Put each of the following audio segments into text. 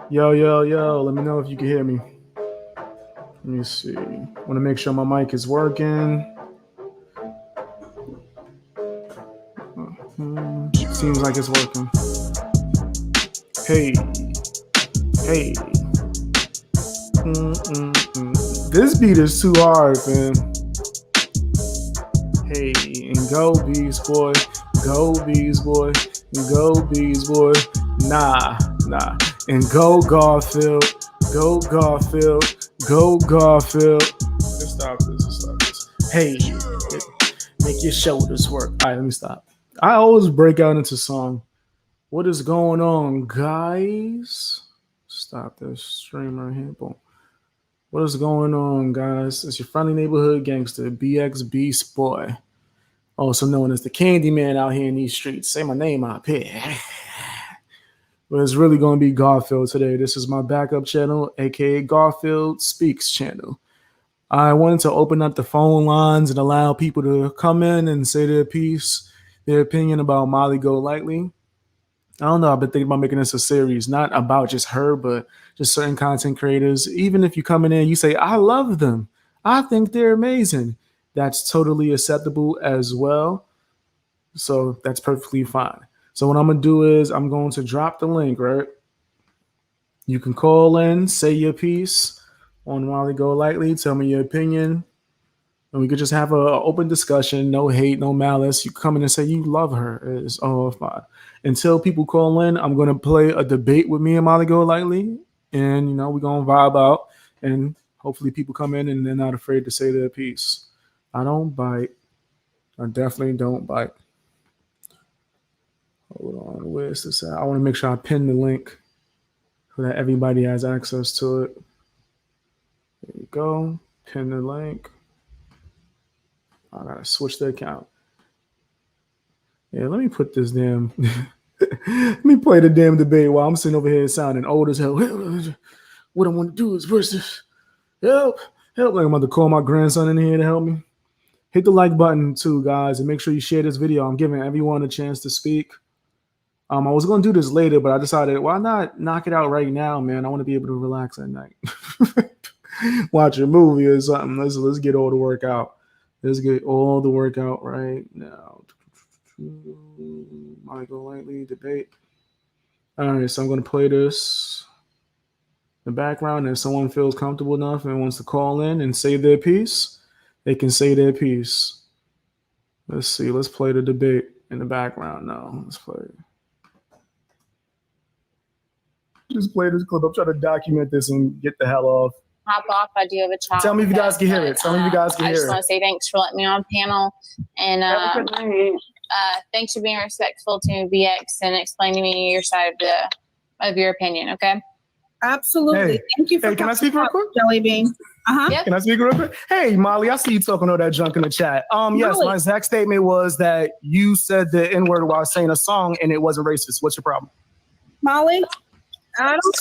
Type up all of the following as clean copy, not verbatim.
Yo, yo, yo, let me know if you can hear me. Let me see. Want to make sure my mic is working. Seems like it's working. Hey, hey. This beat is too hard, man. Hey, and go Bees boy, go Bees boy, go Bees boy. Nah. And go Garfield, go Garfield, go Garfield. Let's stop this. Hey, make your shoulders work. All right, let me stop. I always break out into song. What is going on, guys? Stop this stream right here. Boom. What is going on, guys? It's your friendly neighborhood gangster, BX Beast Boy, also known as the Candy Man out here in these streets. Say my name up here. But it's really going to be Garfield today. This is my backup channel, aka Garfield Speaks channel. I wanted to open up the phone lines and allow people to come in and say their piece, their opinion about Molly Golightly. I don't know. I've been thinking about making this a series, not about just her, but just certain content creators. Even if you come in and you say, I love them, I think they're amazing, that's totally acceptable as well. So that's perfectly fine. So what I'm going to do is I'm going to drop the link, right? You can call in, say your piece on Molly Golightly, tell me your opinion, and we could just have an open discussion, no hate, no malice. You come in and say you love her. It's all fine. Until people call in, I'm going to play a debate with me and Molly Golightly, and, we're going to vibe out, and hopefully people come in and they're not afraid to say their piece. I don't bite. I definitely don't bite. Hold on, where's this at? I want to make sure I pin the link so that everybody has access to it. There you go. Pin the link. I gotta switch the account. Yeah, let me put this damn. Let me play the damn debate while I'm sitting over here sounding old as hell. What I want to do is versus. Help. Like I'm about to call my grandson in here to help me. Hit the like button too, guys, and make sure you share this video. I'm giving everyone a chance to speak. I was gonna do this later, but I decided why not knock it out right now, man. I want to be able to relax at night, watch a movie or something. Let's get all the work out. Let's get all the work out right now. Golightly debate. All right, so I'm gonna play this in the background, and if someone feels comfortable enough and wants to call in and say their piece, they can say their piece. Let's see. Let's play the debate in the background now. Let's play it. Just play this clip. I'm trying to document this and get the hell off. Hop off. I do have a chat. Tell me if you guys can hear it. Tell me if you guys can hear it. I just want to say thanks for letting me on panel, and thanks for being respectful to BX and explaining to me your side of your opinion. Okay. Absolutely. Hey, thank you for can I speak real quick? Jelly Bean. Yep. Can I speak real quick? Hey, Molly, I see you talking all that junk in the chat. Yes, Molly. my exact statement was that you said the N-word while saying a song and it wasn't racist. What's your problem? Molly, I don't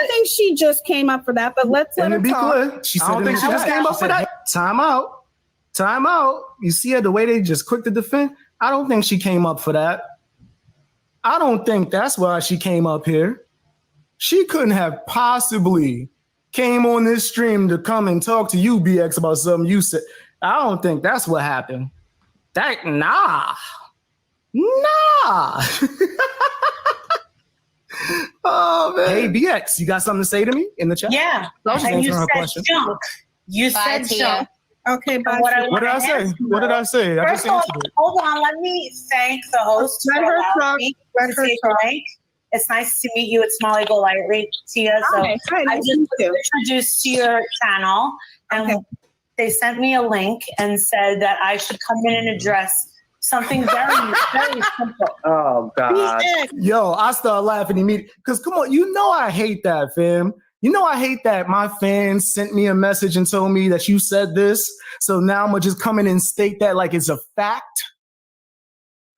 think she just came up for that, but let's let her be talk. clear. I don't think she just came up for that. Time out. Time out. You see her, the way they just quick to defend? I don't think she came up for that. I don't think that's why she came up here. She couldn't have possibly came on this stream to come and talk to you, BX, about something you said. I don't think that's what happened. Nah. Oh, man. Hey, BX, you got something to say to me in the chat? Yeah. And you said junk. You said junk. Okay, but what did I say? What did I say? I just answered it. Hold on. Let me thank the host. Let her talk. Let her talk. It's nice to meet you. It's Molly Golightly, Tia. So Hi, I just introduced to your channel, and they sent me a link and said that I should come in and address something very, very simple. Oh, God. Yo, I started laughing immediately. Because, come on, you know I hate that, fam. You know I hate that my fans sent me a message and told me that you said this. So now I'm going to just come in and state that like it's a fact.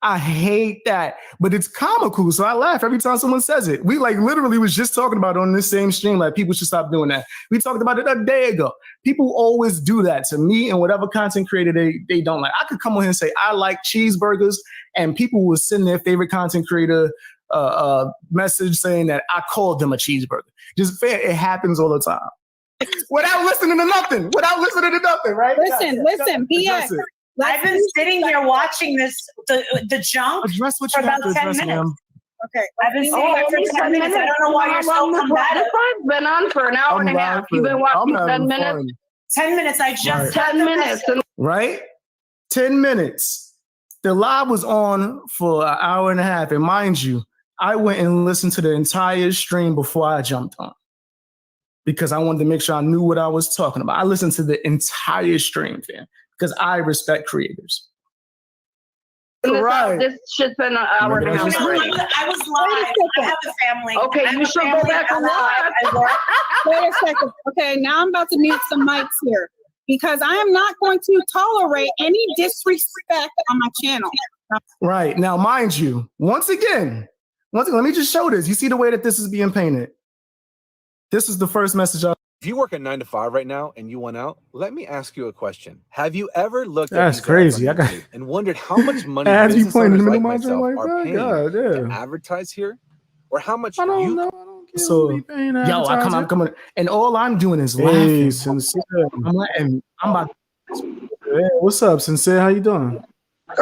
I hate that. But it's comical, so I laugh every time someone says it. We like literally was just talking about it on this same stream, like people should stop doing that. We talked about it a day ago. People always do that to me and whatever content creator they don't like. I could come on here and say, I like cheeseburgers, and people will send their favorite content creator message saying that I called them a cheeseburger. Just fair, it happens all the time. Without listening to nothing, right? Listen, BX. I've been sitting here watching the junk address what for you have about to 10 address, minutes. ma'am. Okay, I've been sitting here for 10 minutes. I don't know why you're so combative. This one's been on for an hour and a half. You've been watching 10 minutes? 10 minutes. I just 10 minutes. Right? 10 minutes. The live was on for an hour and a half. And mind you, I went and listened to the entire stream before I jumped on because I wanted to make sure I knew what I was talking about. I listened to the entire stream, fam, because I respect creators. Right. This shit's been an hour and a half. I was live. I have a family. Okay, you should go back and watch. Wait a second. Okay, now I'm about to mute some mics here because I am not going to tolerate any disrespect on my channel. Right. Now, mind you, once again, let me just show this. You see the way that this is being painted? This is the first message. If you work a 9 to 5 right now and you went out, let me ask you a question. Have you ever looked That's at crazy. and wondered how much money Ads be business playing in owners the middle like of my myself like are that? paying God, to yeah. advertise here? Or how much I don't you know. I don't care. So, Be paying yo, I'm coming, and all I'm doing is laughing. Hey, Sincere. I'm about. Hey, what's up, Sincere? How you doing?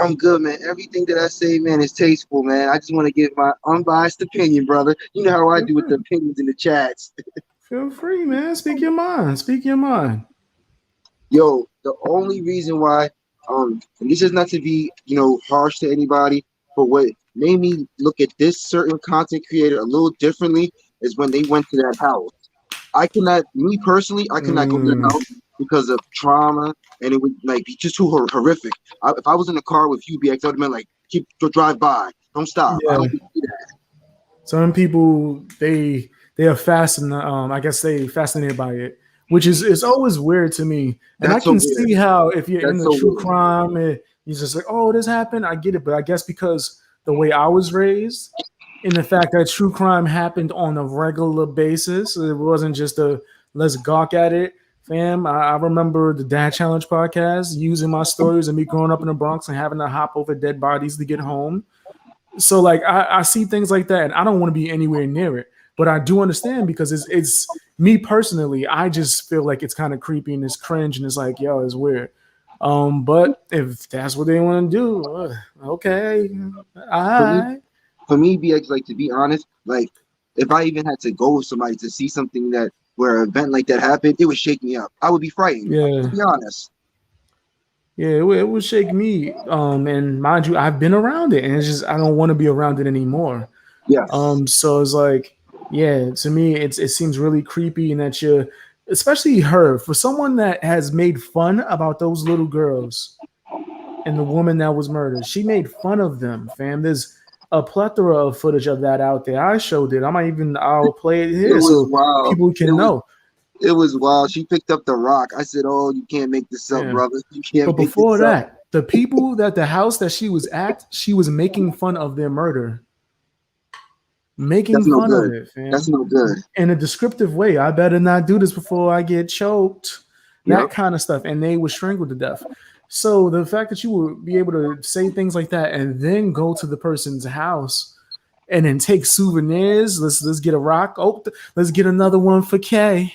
I'm good, man. Everything that I say, man, is tasteful, man. I just want to give my unbiased opinion, brother. You know how I do with the opinions in the chats. Feel free, man. Speak your mind. Speak your mind. Yo, the only reason why, and this is not to be, harsh to anybody, but what made me look at this certain content creator a little differently is when they went to that house. I cannot go to that house because of trauma, and it would be just too horrific. If I was in the car with you, BX, I would have been like, drive by, don't stop. Yeah. I don't do that. Some people they are fascinated. I guess they fascinated by it, which is it's always weird to me. And I can see how if you're in the true crime, and you're just like, oh, this happened. I get it, but I guess because the way I was raised, in the fact that true crime happened on a regular basis, it wasn't just a let's gawk at it. Fam, I remember the Dad Challenge podcast using my stories and me growing up in the Bronx and having to hop over dead bodies to get home. So like I see things like that and I don't want to be anywhere near it. But I do understand because it's me personally, I just feel like it's kind of creepy and it's cringe and it's like, yo, it's weird. But if that's what they want to do, okay. For me, BX, like, to be honest, like, if I even had to go with somebody to see something that where an event like that happened, it would shake me up. I would be frightened. Yeah. To be honest. Yeah, it would shake me. And mind you, I've been around it, and it's just I don't want to be around it anymore. Yes. So it's like, yeah, to me, it seems really creepy, and that you're, especially her, for someone that has made fun about those little girls and the woman that was murdered. She made fun of them, fam. There's a plethora of footage of that out there. I showed it. I'll play it here so wild. people can know. It was wild. She picked up the rock. I said, "Oh, you can't make this up, brother. You can't." But before that, the people that the house that she was at, she was making fun of their murder. Making fun of it, fam. That's no good. In a descriptive way. I better not do this before I get choked. That kind of stuff. And they were strangled to death. So the fact that you would be able to say things like that and then go to the person's house and then take souvenirs. Let's get a rock. Oh, let's get another one for Kay.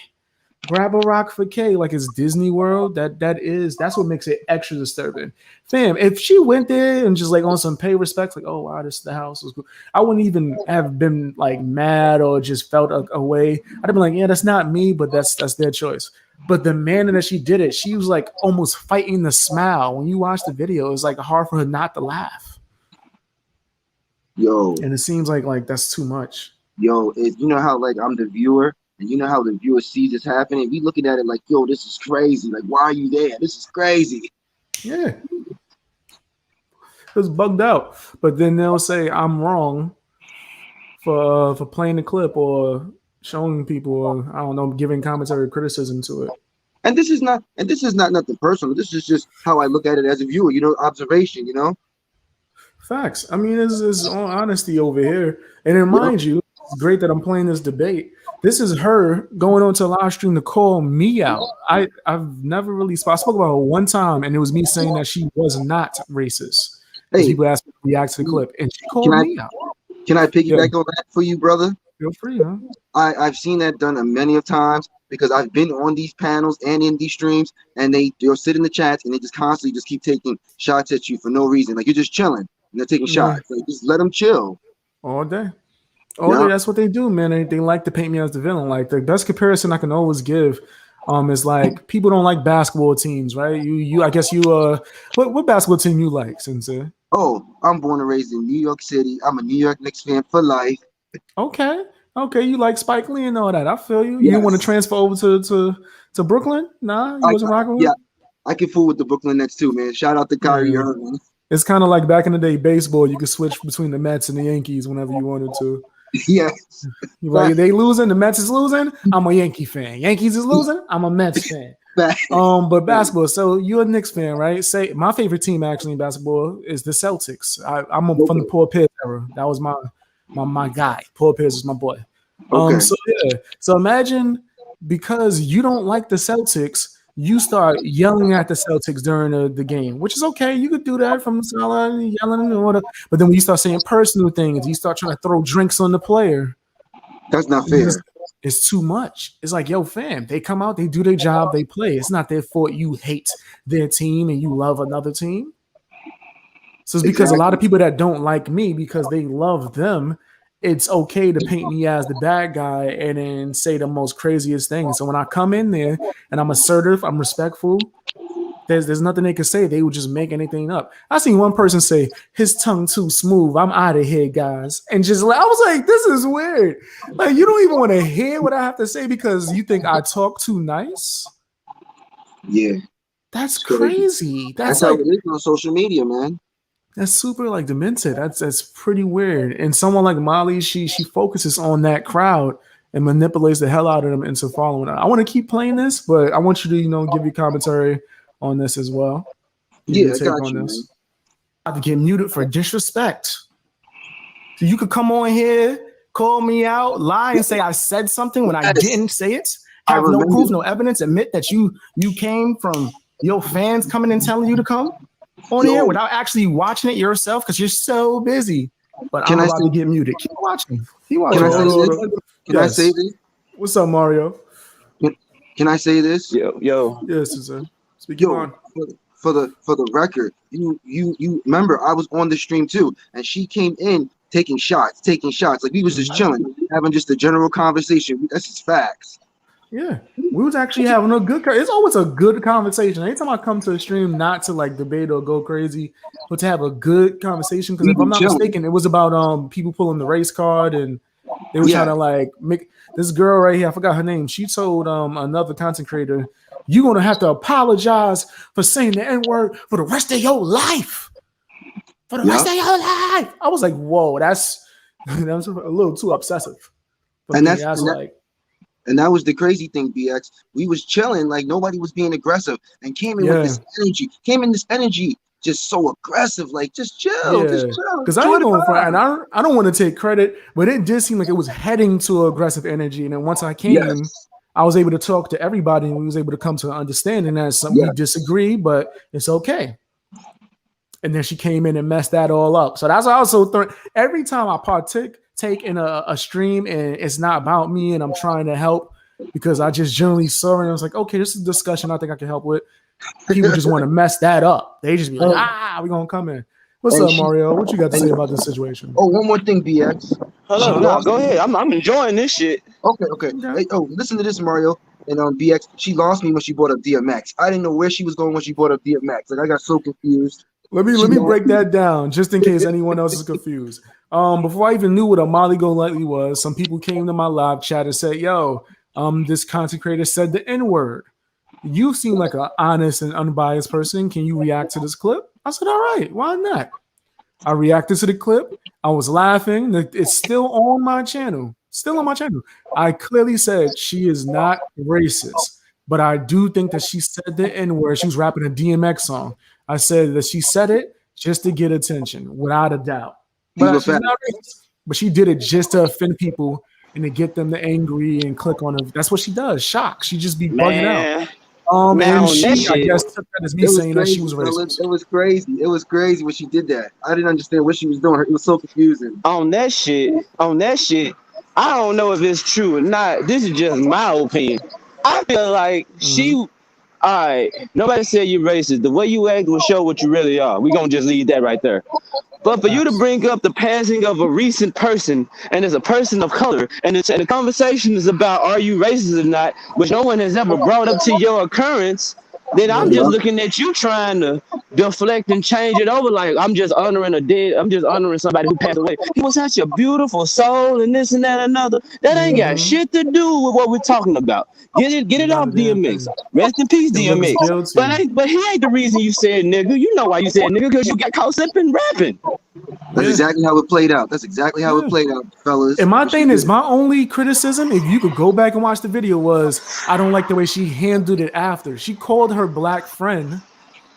Grab a rock for Kay, like it's Disney World. That's what makes it extra disturbing. Fam, if she went there and just like on some pay respects, like, oh wow, the house was cool, I wouldn't even have been like mad or just felt a way. I'd have been like, yeah, that's not me, but that's their choice. But the manner that she did it, she was like almost fighting the smile. When you watch the video, it's like hard for her not to laugh. Yo. And it seems like that's too much. Yo, you know how like I'm the viewer? And you know how the viewer sees this happening? We looking at it like, yo, this is crazy. Like, why are you there? This is crazy. Yeah. It's bugged out. But then they'll say I'm wrong for playing the clip or showing people, or I don't know, giving commentary or criticism to it. And this is not nothing personal. This is just how I look at it as a viewer, observation, Facts. I mean, there's honesty over here. And then mind you, it's great that I'm playing this debate. This is her going on to a live stream to call me out. I've never really I spoke about her one time, and it was me saying that she was not racist. Hey, people asked me to react to the clip, and she called me out. Can I piggyback on that for you, brother? Feel free, huh? I've seen that done many of times because I've been on these panels and in these streams, and they'll sit in the chats and they just constantly just keep taking shots at you for no reason. Like, you're just chilling and they're taking shots. Like, just let them chill all day. That's what they do, man. They like to paint me as the villain. Like, the best comparison I can always give is like, people don't like basketball teams, right? I guess you what basketball team you like, Sensei? Oh, I'm born and raised in New York City. I'm a New York Knicks fan for life. Okay, you like Spike Lee and all that. I feel you. You didn't want to transfer over to Brooklyn? Nah, you wasn't rocking with? Yeah, I can fool with the Brooklyn Nets too, man. Shout out to Kyrie Irving. It's kind of like back in the day, baseball. You could switch between the Mets and the Yankees whenever you wanted to. Yes. Right. They losing, the Mets is losing, I'm a Yankee fan. Yankees is losing, I'm a Mets fan. But basketball, so you're a Knicks fan, right? Say my favorite team actually in basketball is the Celtics. I'm from the Paul Pierce era. That was my guy. Paul Pierce is my boy. So imagine, because you don't like the Celtics, you start yelling at the Celtics during the game, which is okay. You could do that from the sideline, yelling and whatever. But then when you start saying personal things, you start trying to throw drinks on the player. That's not fair. It's too much. It's like, yo, fam, they come out, they do their job, they play. It's not their fault you hate their team and you love another team. So it's because a lot of people that don't like me because they love them, it's okay to paint me as the bad guy and then say the most craziest things. So when I come in there and I'm assertive, I'm respectful, there's nothing they can say. They would just make anything up. I seen one person say, his tongue too smooth. I'm out of here, guys. And just I was like, this is weird. Like, you don't even want to hear what I have to say because you think I talk too nice? Yeah. That's crazy. That's how it is on social media, man. That's super like demented. That's pretty weird. And someone like Molly, she focuses on that crowd and manipulates the hell out of them into following her. I want to keep playing this, but I want you to, give your commentary on this as well. Yeah, I got you, man. I have to get muted for disrespect. So you could come on here, call me out, lie and say I said something when I didn't say it. Have no proof, no evidence. Admit that you came from your fans coming and telling you to come on here without actually watching it yourself because you're so busy. But Can I'm I about say- to get muted. Keep watching. Keep watching. Can I say this? Can I Yes. say this? What's up, Mario? Can I say this? Yo. Yes, sir. Speak Yo, on. for the record, you remember I was on the stream too, and she came in taking shots. Like we was just chilling, having just a general conversation. That's just facts. Yeah, we was actually having a good. It's always a good conversation. Anytime I come to a stream, not to like debate or go crazy, but to have a good conversation. Because if I'm not mistaken, it was about people pulling the race card, and they were trying to like make this girl right here. I forgot her name. She told another content creator, "You're gonna have to apologize for saying the N-word for the rest of your life. For the rest of your life." I was like, "Whoa, that's a little too obsessive." And that was the crazy thing, BX. We was chilling, like nobody was being aggressive, and came in with this energy, just so aggressive, like just chill, just chill. Because I ain't going for, and I don't want to take credit, but it did seem like it was heading to aggressive energy. And then once I came, I was able to talk to everybody, and we was able to come to an understanding that something we disagree, but it's okay. And then she came in and messed that all up. So that's also every time I partake in a stream and it's not about me and I'm trying to help because I just generally saw it and I was like, okay, this is a discussion I think I can help with. People just want to mess that up. They just be like, we're going to come in. What's up, Mario? What you got to say about this situation? Oh, one more thing, BX. Hold on, go ahead. I'm enjoying this shit. Okay. Hey, listen to this, Mario. And BX, she lost me when she brought up DMX. I didn't know where she was going when she brought up DMX. Like I got so confused. Let me break that down just in case anyone else is confused. Before I even knew what a Molly Golightly was, some people came to my live chat and said, "Yo, this content creator said the N-word. You seem like an honest and unbiased person. Can you react to this clip?" I said, "All right, why not?" I reacted to the clip. I was laughing. It's still on my channel. I clearly said she is not racist, but I do think that she said the N-word. She was rapping a DMX song. I said that she said it just to get attention, without a doubt. But she's not racist. But she did it just to offend people and to get them to angry and click on her. That's what she does. Shock. She just be bugging out. And she, I guess, took that as me saying that she was racist. It was crazy. It was crazy when she did that. I didn't understand what she was doing. It was so confusing. On that shit, I don't know if it's true or not. This is just my opinion. I feel like all right, nobody said you're racist. The way you act will show what you really are. We're going to just leave that right there. But for you to bring up the passing of a recent person, and as a person of color, and the conversation is about are you racist or not, which no one has ever brought up to your occurrence, then I'm just looking at you trying to deflect and change it over like I'm just honoring somebody who passed away. He was such a beautiful soul and this and that and another. That ain't got shit to do with what we're talking about. Get it off DMX. Rest in peace, DMX. But he ain't the reason you said nigga. You know why you said nigga, because you got caught up in rapping. That's exactly how it played out. Fellas. And my thing is, my only criticism, if you could go back and watch the video, was I don't like the way she handled it after. She called her black friend,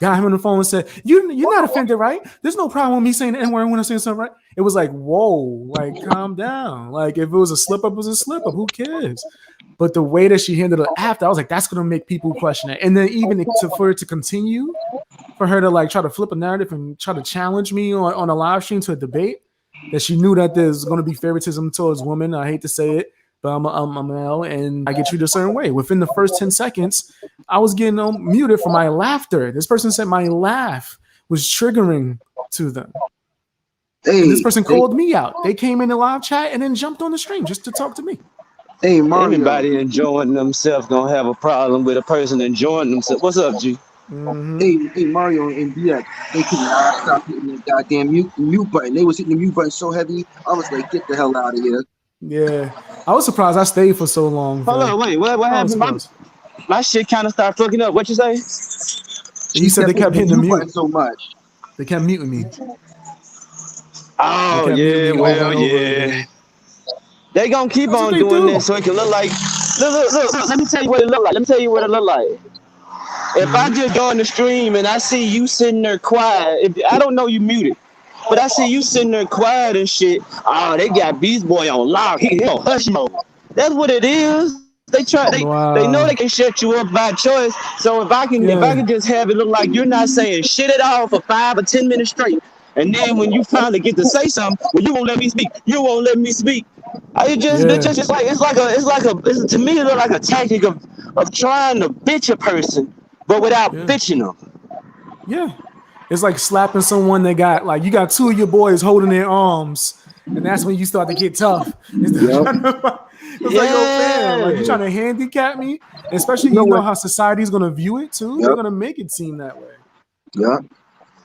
got him on the phone and said, you're not offended, right? There's no problem with me saying the N-word when I'm saying something, right? It was like, whoa, like calm down. Like if it was a slip up, it was a slip up. Who cares? But the way that she handled it after, I was like, that's gonna make people question it. And then even for it to continue, for her to like try to flip a narrative and try to challenge me on a live stream to a debate, that she knew that there's gonna be favoritism towards women. I hate to say it, but I'm a male and I get treated a certain way. Within the first 10 seconds, I was getting muted for my laughter. This person said my laugh was triggering to them. And this person called me out. They came in the live chat and then jumped on the stream just to talk to me. Hey, Mario. Everybody enjoying themselves gonna have a problem with a person enjoying themselves. What's up, G? Hey, Mario and BX, they could not stop hitting the goddamn mute button. They was hitting the mute button so heavy, I was like, get the hell out of here. Yeah, I was surprised I stayed for so long. Hold on, wait, what happened? My shit kind of started fucking up. What you say? He said they kept hitting the mute so much. They kept muting me. Oh yeah, well yeah. They gonna keep on doing this so it can look like. Look. Let me tell you what it look like. If I just join the stream and I see you sitting there quiet, I don't know you muted, but I see you sitting there quiet and shit. Oh, they got Beast Boy on lock. He on hush mode. That's what it is. They know they can shut you up by choice. So if I can just have it look like you're not saying shit at all for 5 or 10 minutes straight, And then when you finally get to say something, well, you won't let me speak. You won't let me speak. It's to me, it look like a tactic of trying to bitch a person, but without bitching them. Yeah. It's like slapping someone that got, like, you got two of your boys holding their arms, and that's when you start to get tough. It's like, yo, fam, like, you trying to handicap me? Especially, you know how society's going to view it, too? They're going to make it seem that way. Yeah.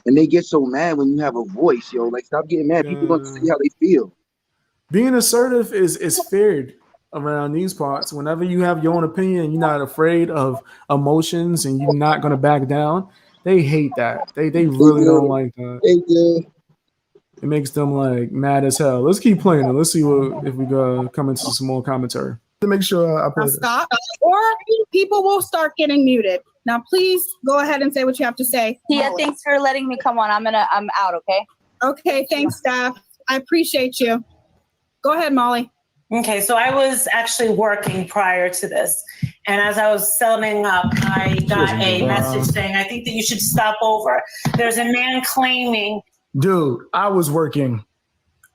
And they get so mad when you have a voice, yo. Like, stop getting mad. People don't see how they feel. Being assertive is feared around these parts. Whenever you have your own opinion, you're not afraid of emotions, and you're not going to back down. They hate that. They really don't like that. They do. It makes them like mad as hell. Let's keep playing it. Let's see if we go come into some more commentary. To make sure I play this. Stop, or people will start getting muted. Now, please go ahead and say what you have to say. Yeah, thanks for letting me come on. I'm out. Okay. Okay. Thanks, Steph. I appreciate you. Go ahead, Molly. Okay, so I was actually working prior to this. And as I was setting up, I got a message saying, I think that you should stop over. There's a man claiming. Dude, I was working.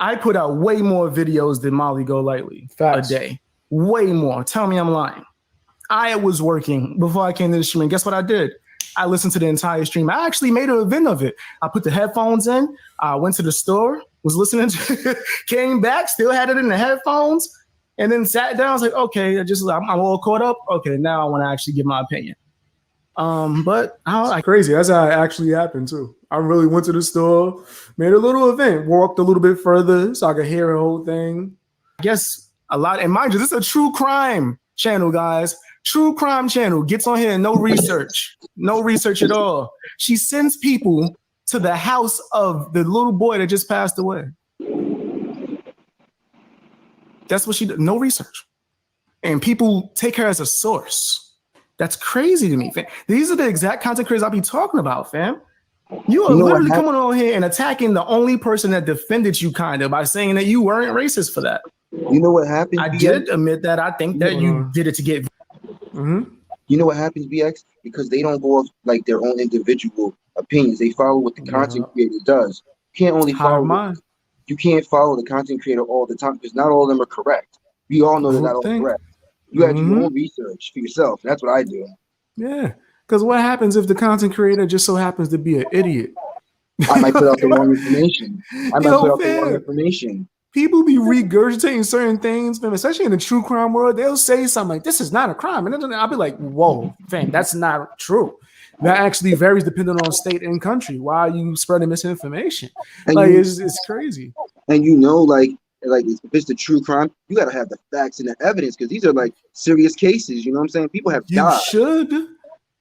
I put out way more videos than Molly Golightly a day. Way more. Tell me I'm lying. I was working before I came to the stream. And guess what I did? I listened to the entire stream. I actually made an event of it. I put the headphones in. I went to the store, was listening to it, came back, still had it in the headphones, and then sat down. I was like, okay, I'm all caught up. Okay, now I want to actually give my opinion. But I was like crazy. That's how it actually happened too. I really went to the store, made a little event, walked a little bit further so I could hear the whole thing. I guess a lot, and mind you, this is a true crime channel, guys. True crime channel gets on here, no research at all. She sends people to the house of the little boy that just passed away. That's what she did. No research. And people take her as a source. That's crazy to me, fam. These are the exact content creators I be talking about, fam. You are literally coming on here and attacking the only person that defended you, kind of, by saying that you weren't racist for that. You know what happened? I did admit that. I think that you did it to get. You know what happens, BX? Because they don't go off like their own individual opinions. They follow what the content creator does. You can't only follow. You can't follow the content creator all the time because not all of them are correct. We all know they're not all correct. You have to do your own research for yourself. That's what I do. Yeah, because what happens if the content creator just so happens to be an idiot? I might put out the wrong information. The wrong information. People be regurgitating certain things, man, especially in the true crime world. They'll say something like, this is not a crime. And then I'll be like, whoa, fam, that's not true. That actually varies depending on state and country. Why are you spreading misinformation? And like, it's crazy. And you know, like if it's the true crime, you got to have the facts and the evidence because these are like serious cases. You know what I'm saying? People have died.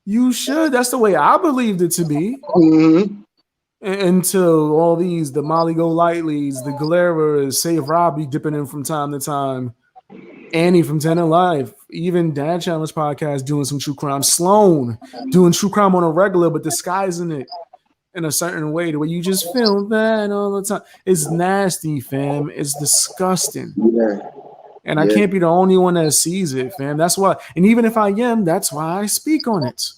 You should. That's the way I believed it to be. Until all the Molly Golightly's, the Galeras, Save Robbie dipping in from time to time, Annie from 10 and Live, even Dad Challenge podcast doing some true crime, Sloan doing true crime on a regular but disguising it in a certain way the way you just feel bad all the time. It's nasty, fam. It's disgusting. And I can't be the only one that sees it, fam. That's why, and even if I am, that's why I speak on it.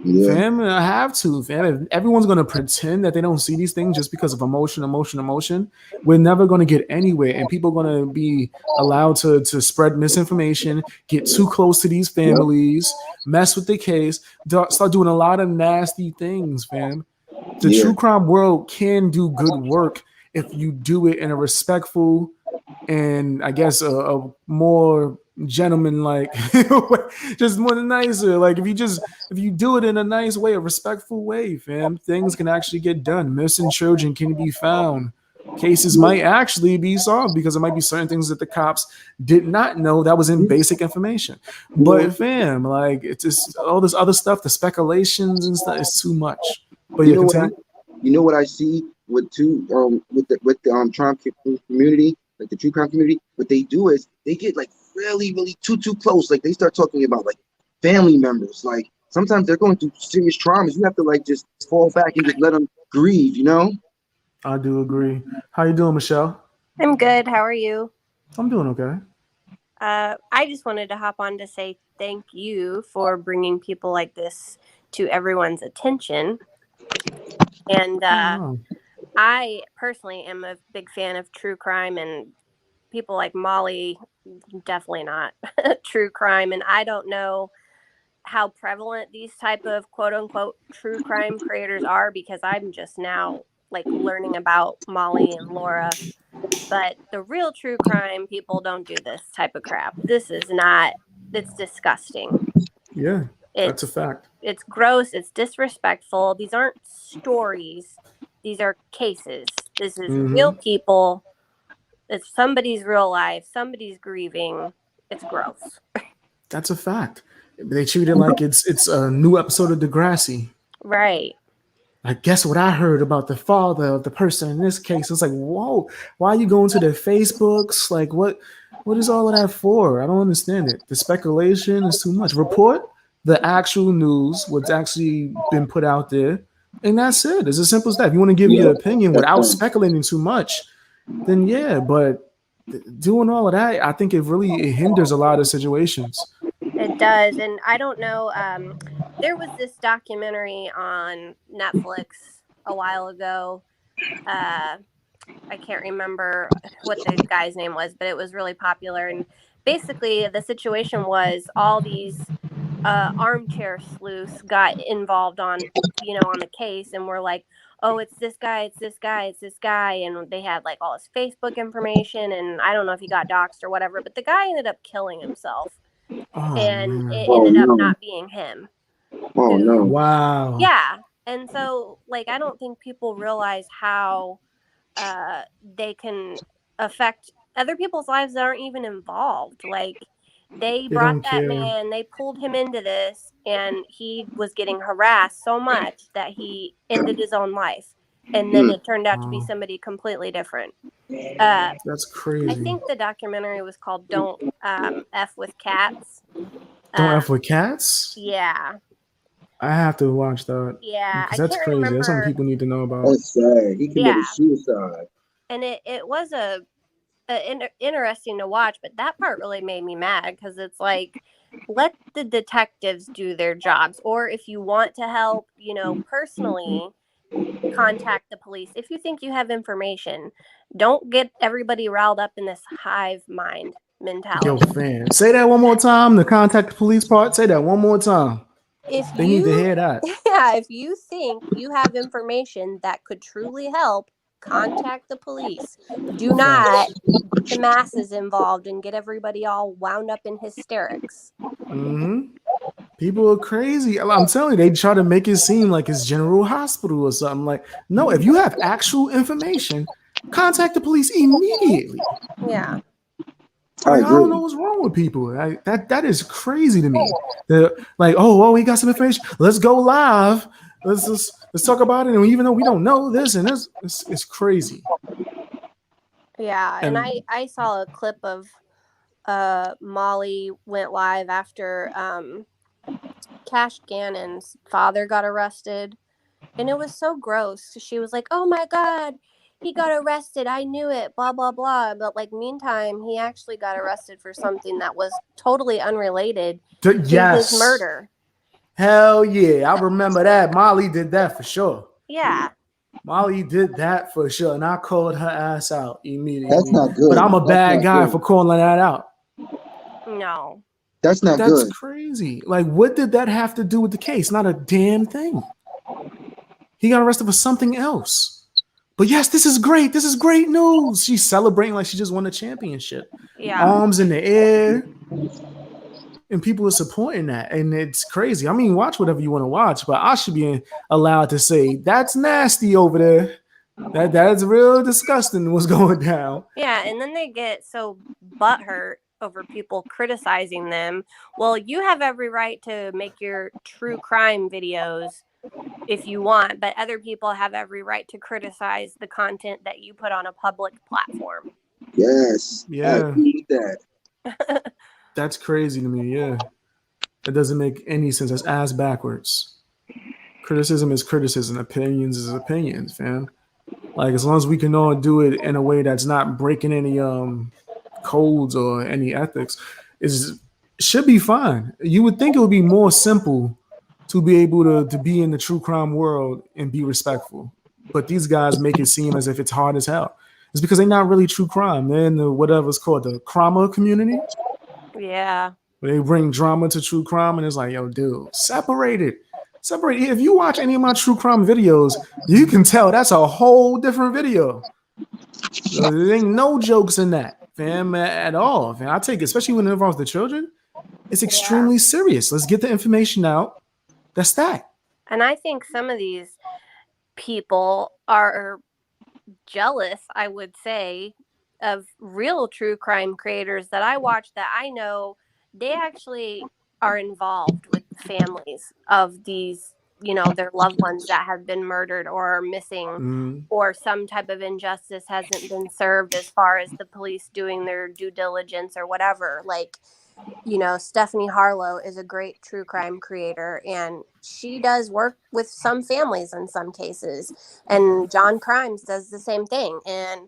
Fam, I have to, fam. If everyone's gonna pretend that they don't see these things just because of emotion, we're never gonna get anywhere, and people are gonna be allowed to spread misinformation, get too close to these families, mess with the case, start doing a lot of nasty things, fam. The true crime world can do good work if you do it in a respectful and I guess a more gentleman-like just more nicer. Like if you do it in a nice way, a respectful way, fam, things can actually get done. Missing children can be found. Cases might actually be solved because there might be certain things that the cops did not know that was in basic information. But fam, like it's just all this other stuff, the speculations and stuff is too much. But you know what I see with the Trump community, like the true crime community, what they do is they get like really too close. Like they start talking about like family members. Like sometimes they're going through serious traumas. You have to like just fall back and just let them grieve, you know? I do agree. How you doing, Michelle? I'm good. How are you? I'm doing okay. I just wanted to hop on to say thank you for bringing people like this to everyone's attention. And I personally am a big fan of true crime, and people like Molly, definitely not true crime. And I don't know how prevalent these type of quote unquote true crime creators are, because I'm just now like learning about Molly and Laura. But the real true crime people don't do this type of crap. This is not, it's disgusting. Yeah, that's a fact. It's gross. It's disrespectful. These aren't stories. These are cases. This is real people. It's somebody's real life. Somebody's grieving. It's gross. That's a fact. They treat it like it's a new episode of Degrassi. Right. Like, guess what I heard about the father of the person in this case? It's like, whoa, why are you going to their Facebooks? Like, what is all of that for? I don't understand it. The speculation is too much. Report the actual news, what's actually been put out there, and that's it. It's as simple as that. If you want to give your opinion without speculating too much, then yeah, but doing all of that, I think it hinders a lot of situations. It does. And I don't know, there was this documentary on Netflix a while ago. I can't remember what the guy's name was, but it was really popular. And basically the situation was all these armchair sleuths got involved on the case, and were like, oh, it's this guy, it's this guy, it's this guy. And they had like all his Facebook information, and I don't know if he got doxxed or whatever, but the guy ended up killing himself. And it ended up not being him. Oh no. Wow. Yeah. And so like I don't think people realize how they can affect other people's lives that aren't even involved. Like they brought that man, they pulled him into this, and he was getting harassed so much that he ended his own life. And then it turned out to be somebody completely different. That's crazy. I think the documentary was called Don't F with Cats. Don't F with Cats? Yeah. I have to watch that. Yeah. Because that's crazy. That's something people need to know about. That's sad. He committed suicide. And it was interesting to watch, but that part really made me mad, because it's like, let the detectives do their jobs. Or if you want to help, personally, contact the police. If you think you have information, don't get everybody riled up in this hive mind mentality. Yo, fam, say that one more time. The contact the police part. Say that one more time. They need to hear that. Yeah, if you think you have information that could truly help, contact the police. Do not get the masses involved and get everybody all wound up in hysterics. People are crazy. I'm telling you, they try to make it seem like it's General Hospital or something. Like, no, if you have actual information, contact the police immediately. Yeah. I don't know what's wrong with people. That is crazy to me. They're like, oh, we got some information. Let's go live. Let's talk about it. And even though we don't know this and this, it's crazy. Yeah, and I saw a clip of Molly went live after Cash Gannon's father got arrested, and it was so gross. She was like, "Oh my God, he got arrested. I knew it, blah, blah, blah." But like, meantime, he actually got arrested for something that was totally unrelated to his murder. Hell yeah. I remember that. Molly did that for sure. Yeah. Molly did that for sure. And I called her ass out immediately. That's not good. But I'm a bad guy for calling that out. No. That's not good. That's crazy. Like, what did that have to do with the case? Not a damn thing. He got arrested for something else. But yes, this is great. This is great news. She's celebrating like she just won the championship. Yeah. Arms in the air. And people are supporting that. And it's crazy. I mean, watch whatever you want to watch, but I should be allowed to say, that's nasty over there. That's real disgusting what's going down. Yeah, and then they get so butthurt over people criticizing them. Well, you have every right to make your true crime videos if you want, but other people have every right to criticize the content that you put on a public platform. Yes. Yeah. I need that. That's crazy to me, yeah. It doesn't make any sense. That's ass backwards. Criticism is criticism. Opinions is opinions, fam. Like, as long as we can all do it in a way that's not breaking any codes or any ethics, it should be fine. You would think it would be more simple to be able to be in the true crime world and be respectful. but these guys make it seem as if it's hard as hell. It's because they're not really true crime. They're in the whatever's called the crama community. Yeah. They bring drama to true crime, and it's like, yo, dude, separate it. Separate. If you watch any of my true crime videos, you can tell that's a whole different video. There ain't no jokes in that, fam, at all. Fam. I take it, especially when it involves the children. It's extremely serious. Let's get the information out. That's that. And I think some of these people are jealous, I would say, of real true crime creators that I watch that I know they actually are involved with families of these, you know, their loved ones that have been murdered or are missing, or some type of injustice hasn't been served as far as the police doing their due diligence or whatever. Like, you know, Stephanie Harlow is a great true crime creator, and she does work with some families in some cases. And John Crimes does the same thing. And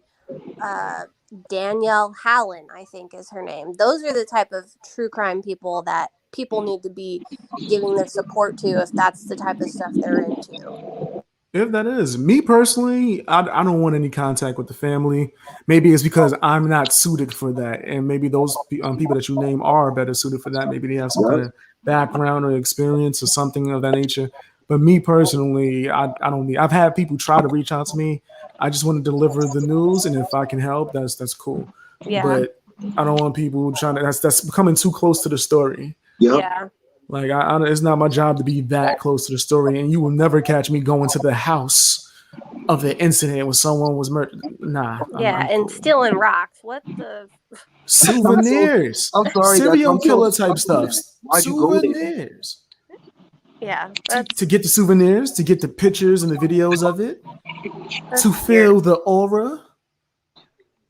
Danielle Hallen, I think is her name. Those are the type of true crime people that people need to be giving their support to if that's the type of stuff they're into. If that is me personally, I don't want any contact with the family. Maybe it's because I'm not suited for that, and maybe those people that you name are better suited for that. Maybe they have some kind of background or experience or something of that nature. But me personally, I don't need. I've had people try to reach out to me. I just want to deliver the news, and if I can help, that's cool. Yeah. But I don't want people trying to. That's becoming too close to the story. Yeah. Like it's not my job to be that close to the story, and you will never catch me going to the house of the incident when someone was murdered. Nah. Yeah, and stealing rocks. What the souvenirs? I'm sorry, serial killer type stuff. Why'd you go there? Souvenirs. Yeah. To get the souvenirs, to get the pictures and the videos of it, to feel the aura.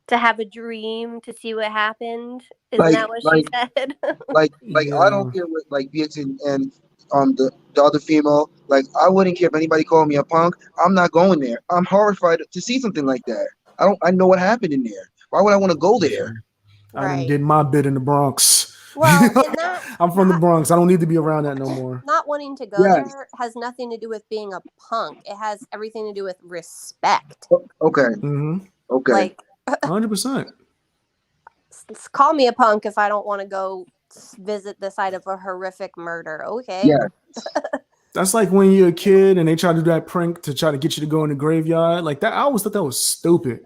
To have a dream, to see what happened. Isn't that what she said? I don't care what BX and the other female. Like, I wouldn't care if anybody called me a punk. I'm not going there. I'm horrified to see something like that. I know what happened in there. Why would I want to go there? I did my bit in the Bronx. Well, I'm from the Bronx. I don't need to be around that no more. Not wanting to go there has nothing to do with being a punk. It has everything to do with respect. Okay. Mm-hmm. Okay. Like 100%. Call me a punk if I don't want to go visit the site of a horrific murder. Okay. Yeah. That's like when you're a kid and they try to do that prank to try to get you to go in the graveyard. Like that, I always thought that was stupid.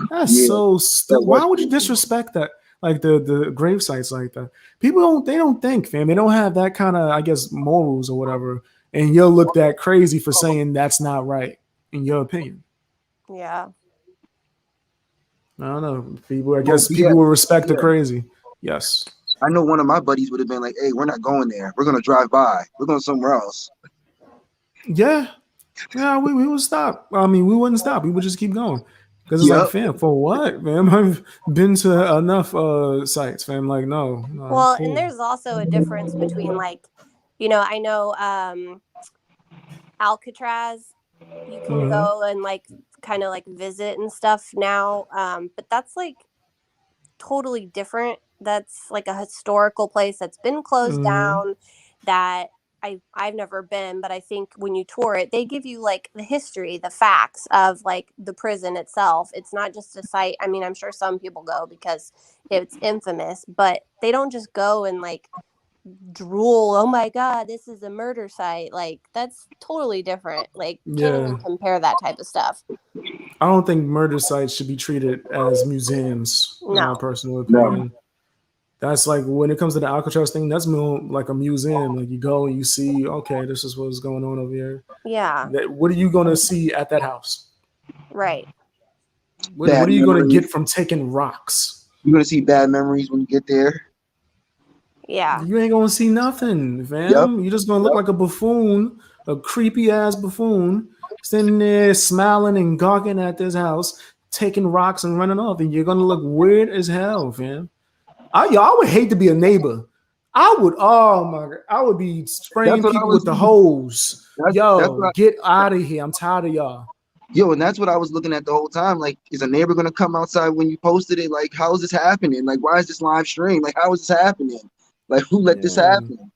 That's so stupid. Why would you disrespect that? Like the grave sites like that. People don't think, fam. They don't have that kind of, I guess, morals or whatever. And you'll look that crazy for saying that's not right, in your opinion. Yeah. I don't know. People, I guess people will respect the crazy. Yes. I know one of my buddies would have been like, hey, we're not going there. We're going to drive by. We're going somewhere else. Yeah. Yeah, we would stop. I mean, we wouldn't stop. We would just keep going. Because it's like, fam, for what, man? I've been to enough sites, fam. Like, no. Well, cool. And there's also a difference between, like, you know, I know Alcatraz, you can go and, like, kind of, like, visit and stuff now. But that's, like, totally different. That's, like, a historical place that's been closed down that I've never been, but I think when you tour it, they give you like the history, the facts of like the prison itself. It's not just a site. I mean, I'm sure some people go because it's infamous, but they don't just go and like drool. Oh my God, this is a murder site. Like that's totally different. Like can't even compare that type of stuff. I don't think murder sites should be treated as museums. In my personal opinion. No. That's like when it comes to the Alcatraz thing, that's more like a museum. Like you go and you see, okay, this is what's going on over here. Yeah. What are you going to see at that house? Right. What are you going to get from taking rocks? You're going to see bad memories when you get there. Yeah. You ain't going to see nothing, fam. Yep. You're just going to look like a buffoon, a creepy ass buffoon, standing there smiling and gawking at this house, taking rocks and running off. And you're going to look weird as hell, fam. I would hate to be a neighbor. I would, oh my God, I would be spraying people with the hose. Get out of here. I'm tired of y'all. Yo, and that's what I was looking at the whole time. Like, is a neighbor going to come outside when you posted it? Like, how is this happening? Like, why is this live stream? Like, how is this happening? Like, who let this happen?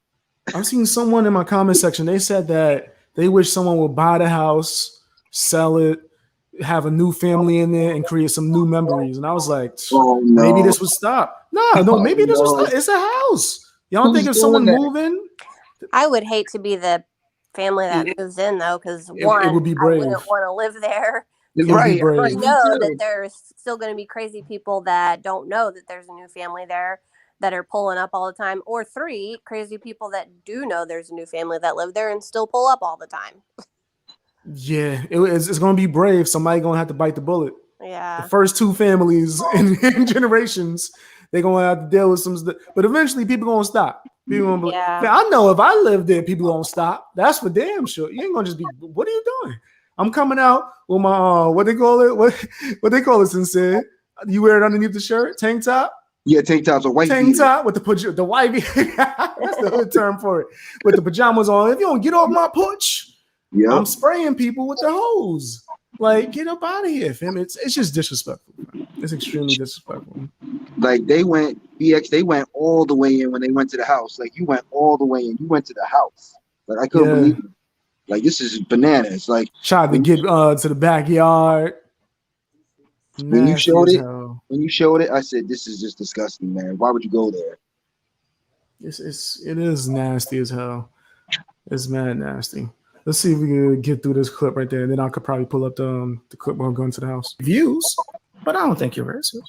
I've seen someone in my comment section. They said that they wish someone would buy the house, sell it, have a new family in there, and create some new memories. And I was like, Oh, no. maybe this would stop. No, maybe this would stop. It's a house. Y'all don't think if someone moving? I would hate to be the family that moves in though, because one, it would be I brave. wouldn't want to live there. Right. You know that there's still going to be crazy people that don't know that there's a new family there that are pulling up all the time, or 3 crazy people that do know there's a new family that live there and still pull up all the time. Yeah, it's going to be brave. Somebody going to have to bite the bullet. Yeah. The first 2 families in generations, they're going to have to deal with some stuff. But eventually, people going to stop. People gonna be, Yeah. man, I know if I live there, people going to stop. That's for damn sure. You ain't going to just be, what are you doing? I'm coming out with my, what they call it? What they call it, Sincere? You wear it underneath the shirt? Tank top? Yeah, tank tops or white tank top with the white that's the hood term for it. With the pajamas on. If you don't get off my porch, I'm spraying people with the hose. Like, get up out of here, fam. It's just disrespectful. It's extremely disrespectful. Like they went all the way in when they went to the house. Like you went all the way in. You went to the house. Like I couldn't believe it. Like this is bananas. Like tried to get to the backyard. When you showed it, I said, "This is just disgusting, man. Why would you go there?" It is nasty as hell. It's mad nasty. Let's see if we can get through this clip right there, and then I could probably pull up the clip while I'm going to the house. Views, but I don't think you're racist.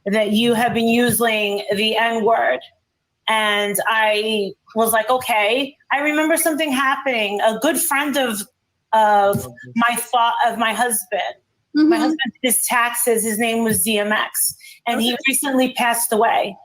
That you have been using the N-word. And I was like, okay. I remember something happening. A good friend of my husband. Mm-hmm. My husband did his taxes. His name was DMX. And he recently passed away.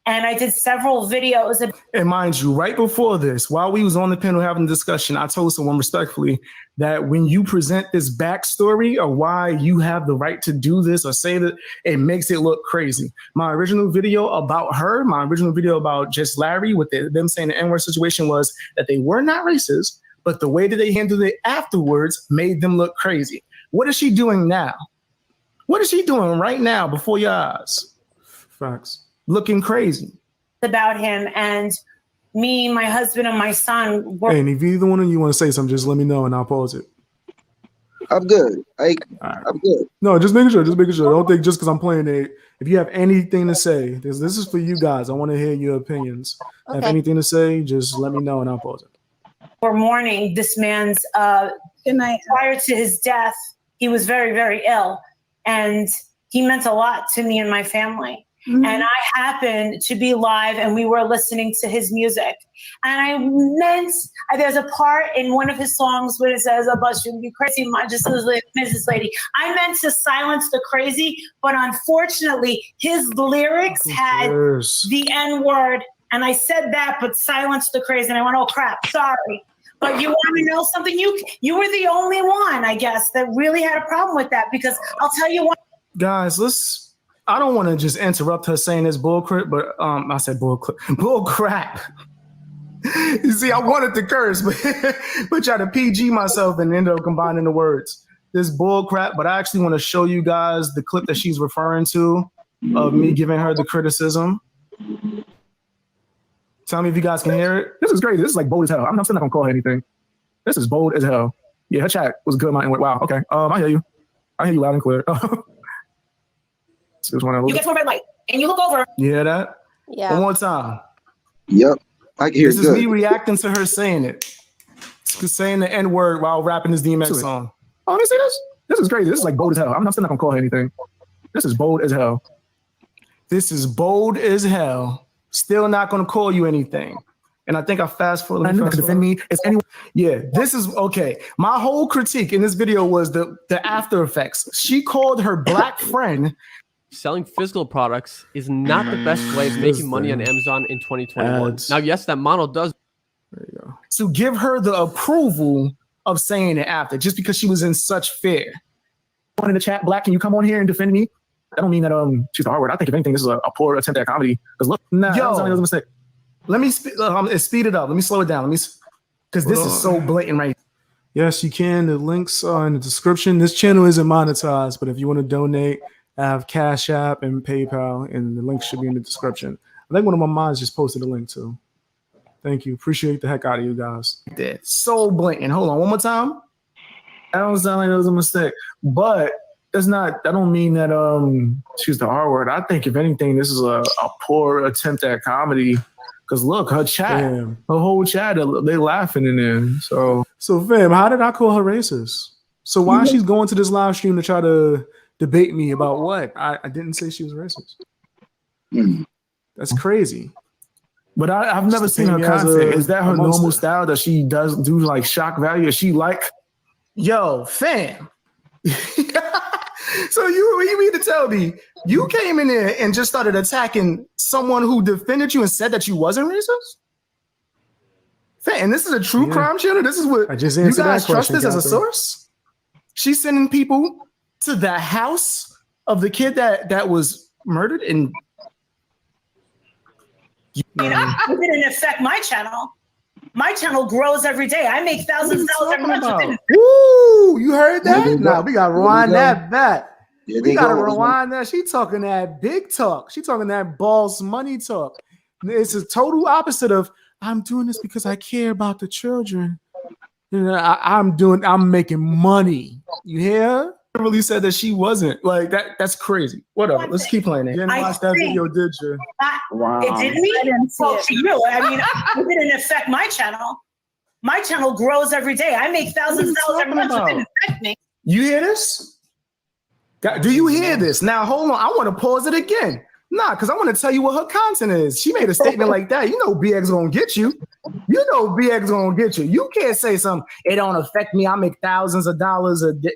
And I did several videos. And mind you, right before this, while we was on the panel having a discussion, I told someone respectfully that when you present this backstory of why you have the right to do this or say that, it makes it look crazy. My original video about her, my original video about just Larry with them saying the N-word situation was that they were not racist, but the way that they handled it afterwards made them look crazy. What is she doing now? What is she doing right now before your eyes? Facts. Looking crazy about him, and me, my husband, and my son were. Hey, and if either one of you want to say something, just let me know and I'll pause it. I'm good. I'm good. No, just making sure. Don't think just because I'm playing it. If you have anything to say, this is for you guys. I want to hear your opinions. Okay. Have anything to say, just let me know and I'll pause it. We're mourning this man's. Prior to his death, he was very, very ill, and he meant a lot to me and my family. Mm-hmm. And I happened to be live and we were listening to his music. And there's a part in one of his songs where it says, "A bus shouldn't be crazy, Mrs. Lady." I meant to silence the crazy, but unfortunately his lyrics had the N-word. And I said that, but silence the crazy. And I went, oh crap, sorry. But you want to know something? You were the only one, I guess, that really had a problem with that, because I'll tell you what. Guys, I don't want to just interrupt her saying this bull crap, but I said bull crap. You see, I wanted to curse, but try to PG myself and end up combining the words. This bull crap, but I actually want to show you guys the clip that she's referring to of me giving her the criticism. Tell me if you guys can hear it. This is crazy. This is like bold as hell. I'm still not gonna call her anything. This is bold as hell. Yeah, her chat was good. Wow. Okay. I hear you. I hear you loud and clear. You get to a red light and you look over. You hear that? Yeah. One more time. Yep. I can hear this. This is me reacting to her saying it. Saying the N-word while rapping this DMX song. Oh, let me see this. This is crazy. This is like bold as hell. I'm still not gonna call her anything. This is bold as hell. This is bold as hell. Still not gonna call you anything. And I think I fast forward. I to defend me. Is anyone? Yeah, this is okay. My whole critique in this video was the after effects. She called her black friend. Selling physical products is not the best way of making money on Amazon in 2021. Now, yes, that model does. There you go. So give her the approval of saying it after, just because she was in such fear. In the chat, Black, can you come on here and defend me? I don't mean that she's the hard word. I think if anything, this is a poor attempt at comedy. Because look, that was a mistake. Let me speed it up. Let me slow it down. Because this is so blatant, right? Yes, you can. The links are in the description. This channel isn't monetized, but if you want to donate, I have Cash App and PayPal, and the link should be in the description. I think one of my moms just posted a link too. Thank you. Appreciate the heck out of you guys. So blatant. Hold on, one more time. That don't sound like it was a mistake. But it's not. That don't mean that she's the R word. I think if anything, this is a poor attempt at comedy. Because look, her chat, her whole chat, they laughing in there. So fam, how did I call her racist? So why she's going to this live stream to try to debate me about what? I didn't say she was racist. That's crazy. But I've never seen her content. Is that her normal style that she does do like shock value? Is she like, yo, fam? So you mean to tell me you came in there and just started attacking someone who defended you and said that you wasn't racist? Fam, and this is a true crime channel? This is what I just you guys trust this as a source? She's sending people to the house of the kid that was murdered and it didn't affect my channel. My channel grows every day. I make thousands of dollars every month. Woo! You heard that? Nah, we gotta rewind that back. We gotta go. rewind that. She talking that big talk. She talking that boss money talk. It's a total opposite of I'm doing this because I care about the children. You know, I'm making money. You hear? Really said that she wasn't like that. That's crazy. Whatever. Let's keep playing it. You didn't watch that video, did you? Wow. It didn't. Well, you. I mean, it didn't affect my channel. My channel grows every day. I make thousands of dollars every month. It didn't affect me. You hear this? Do you hear this? Now hold on. I want to pause it again. Nah, because I want to tell you what her content is. She made a statement like that. You know BX gonna get you. You know BX gonna get you. You can't say something. It don't affect me. I make thousands of dollars a day.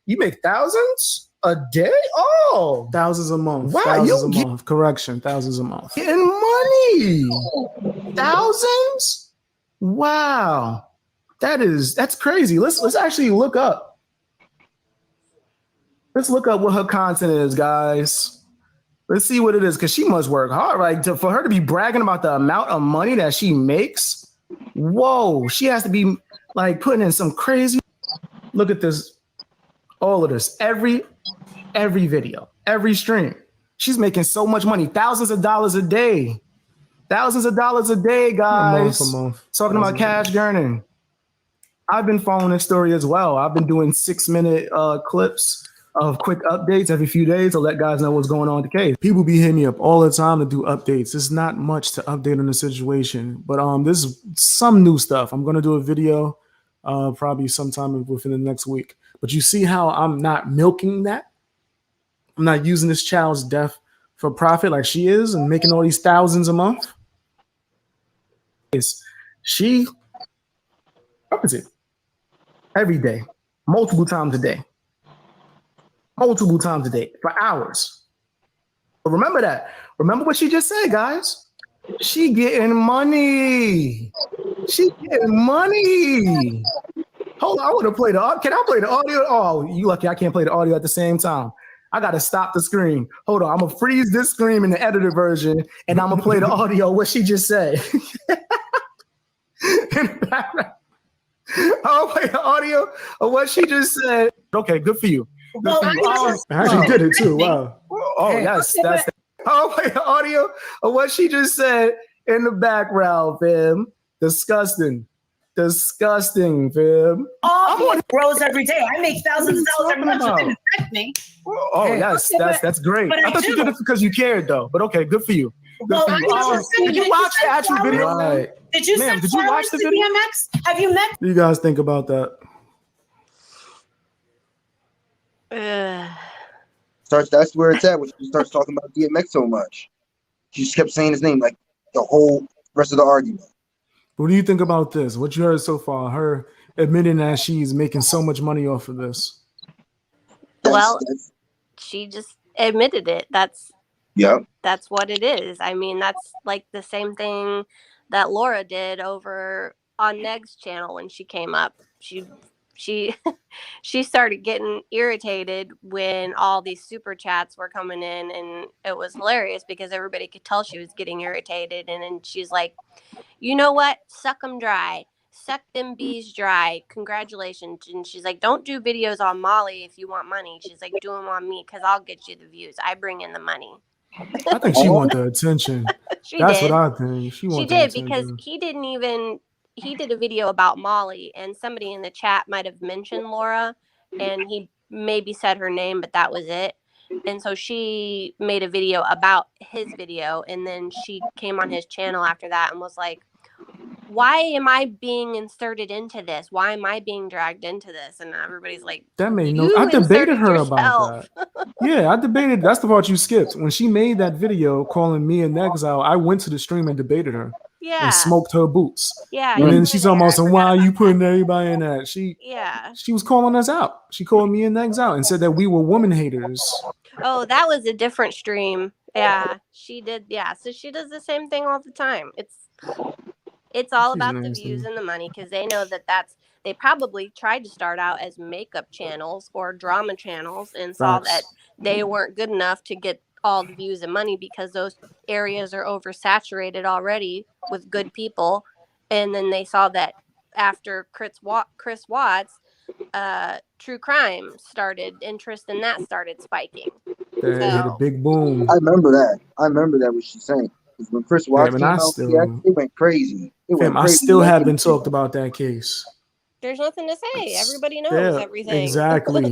You make thousands a day? Oh, thousands a month. Wow, thousands a month. Correction, thousands a month. Getting money. Thousands? Wow. That's crazy. Let's actually look up. Let's look up what her content is, guys. Let's see what it is, because she must work hard. Like for her to be bragging about the amount of money that she makes. Whoa, she has to be like putting in some crazy. Look at this. All of this, every video, every stream. She's making so much money, thousands of dollars a day. Thousands of dollars a day, guys. A month. Talking about cash earning. I've been following this story as well. I've been doing 6-minute clips of quick updates every few days to let guys know what's going on with the case. People be hitting me up all the time to do updates. There's not much to update on the situation, but this is some new stuff. I'm gonna do a video probably sometime within the next week. But you see how I'm not milking that? I'm not using this child's death for profit like she is and making all these thousands a month. She ups it every day, multiple times a day for hours. But remember that. Remember what she just said, guys. She getting money. She getting money. Hold on, I want to play the audio. Can I play the audio? Oh, you lucky I can't play the audio at the same time. I got to stop the screen. Hold on, I'm going to freeze this screen in the edited version, and I'm going to play the audio, what she just said. I'll play the audio of what she just said. Okay, good for you. Good for you. I actually did it too, wow. Oh, yes. I'll play the audio of what she just said in the background, fam. Disgusting, fam. It grows every day. I make thousands of dollars every month. It didn't affect me. Oh, yes, that's great. But I thought you did it because you cared, though. But okay, good for you. Good for you. Did you watch the actual video? Right. Did you watch the video? DMX? Have you met? What do you guys think about that? That's where it's at when she starts talking about DMX so much. She just kept saying his name like the whole rest of the argument. What do you think about this? What you heard so far? Her admitting that she's making so much money off of this. Well, she just admitted it. That's what it is. I mean, that's like the same thing that Laura did over on Neg's channel when she came up. She started getting irritated when all these super chats were coming in, and it was hilarious because everybody could tell she was getting irritated. And then she's like, you know what? Suck them dry. Suck them bees dry. Congratulations. And she's like, don't do videos on Molly if you want money. She's like, do them on me because I'll get you the views. I bring in the money. I think she wanted the attention. That's what I think. She did because he did a video about Molly, and somebody in the chat might have mentioned Laura, and he maybe said her name, but that was it. And so she made a video about his video, and then she came on his channel after that and was like, why am I being inserted into this? Why am I being dragged into this? And everybody's like, that made no. I debated her about that. Yeah, I debated. That's the part you skipped. When she made that video calling me an exile, I went to the stream and debated her. Yeah. And smoked her boots. Yeah. And then she's talking about, so why are you putting everybody in that? She was calling us out. She called me an exile and said that we were woman haters. Oh, that was a different stream. Yeah, she did. Yeah, so she does the same thing all the time. It's all about the views and the money, because they know that they probably tried to start out as makeup channels or drama channels and saw that they weren't good enough to get all the views and money because those areas are oversaturated already with good people. And then they saw that after Chris Watts, true crime started, interest in that started spiking. They hit a big boom. I remember that what she's saying. When Chris Watts came out, it went crazy. I still haven't talked about that case. There's nothing to say. Everybody knows everything. Exactly.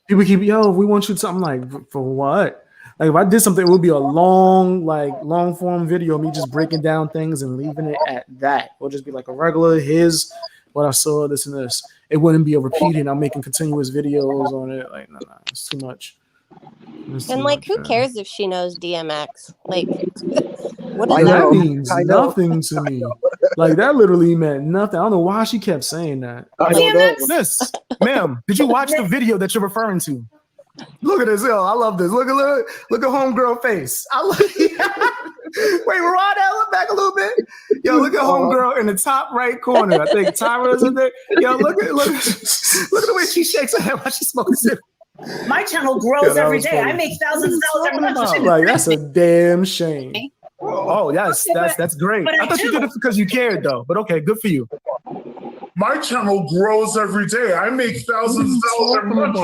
People keep, we want you to something like, for what? Like if I did something, it would be a long form video of me just breaking down things and leaving it at that. It would just be like a regular what I saw, this and this. It wouldn't be a repeating. I'm making continuous videos on it. Like, no, it's too much. Who cares if she knows DMX? Like, what does that means nothing to me. Like that literally meant nothing. I don't know why she kept saying that. This, ma'am, did you watch the video that you're referring to? Look at this, I love this. Look at homegirl face. Wait, Rod, look back a little bit. Yo, look at homegirl in the top right corner. I think Tyra's in there. Yo, look at the way she shakes her head while she's smoking cigarettes. My channel grows every day. Funny. I make thousands of dollars every month. Like that's a damn shame. Oh, yes, that's great. I thought you did it because you cared, though. But okay, good for you. My channel grows every day. I make thousands of dollars every month.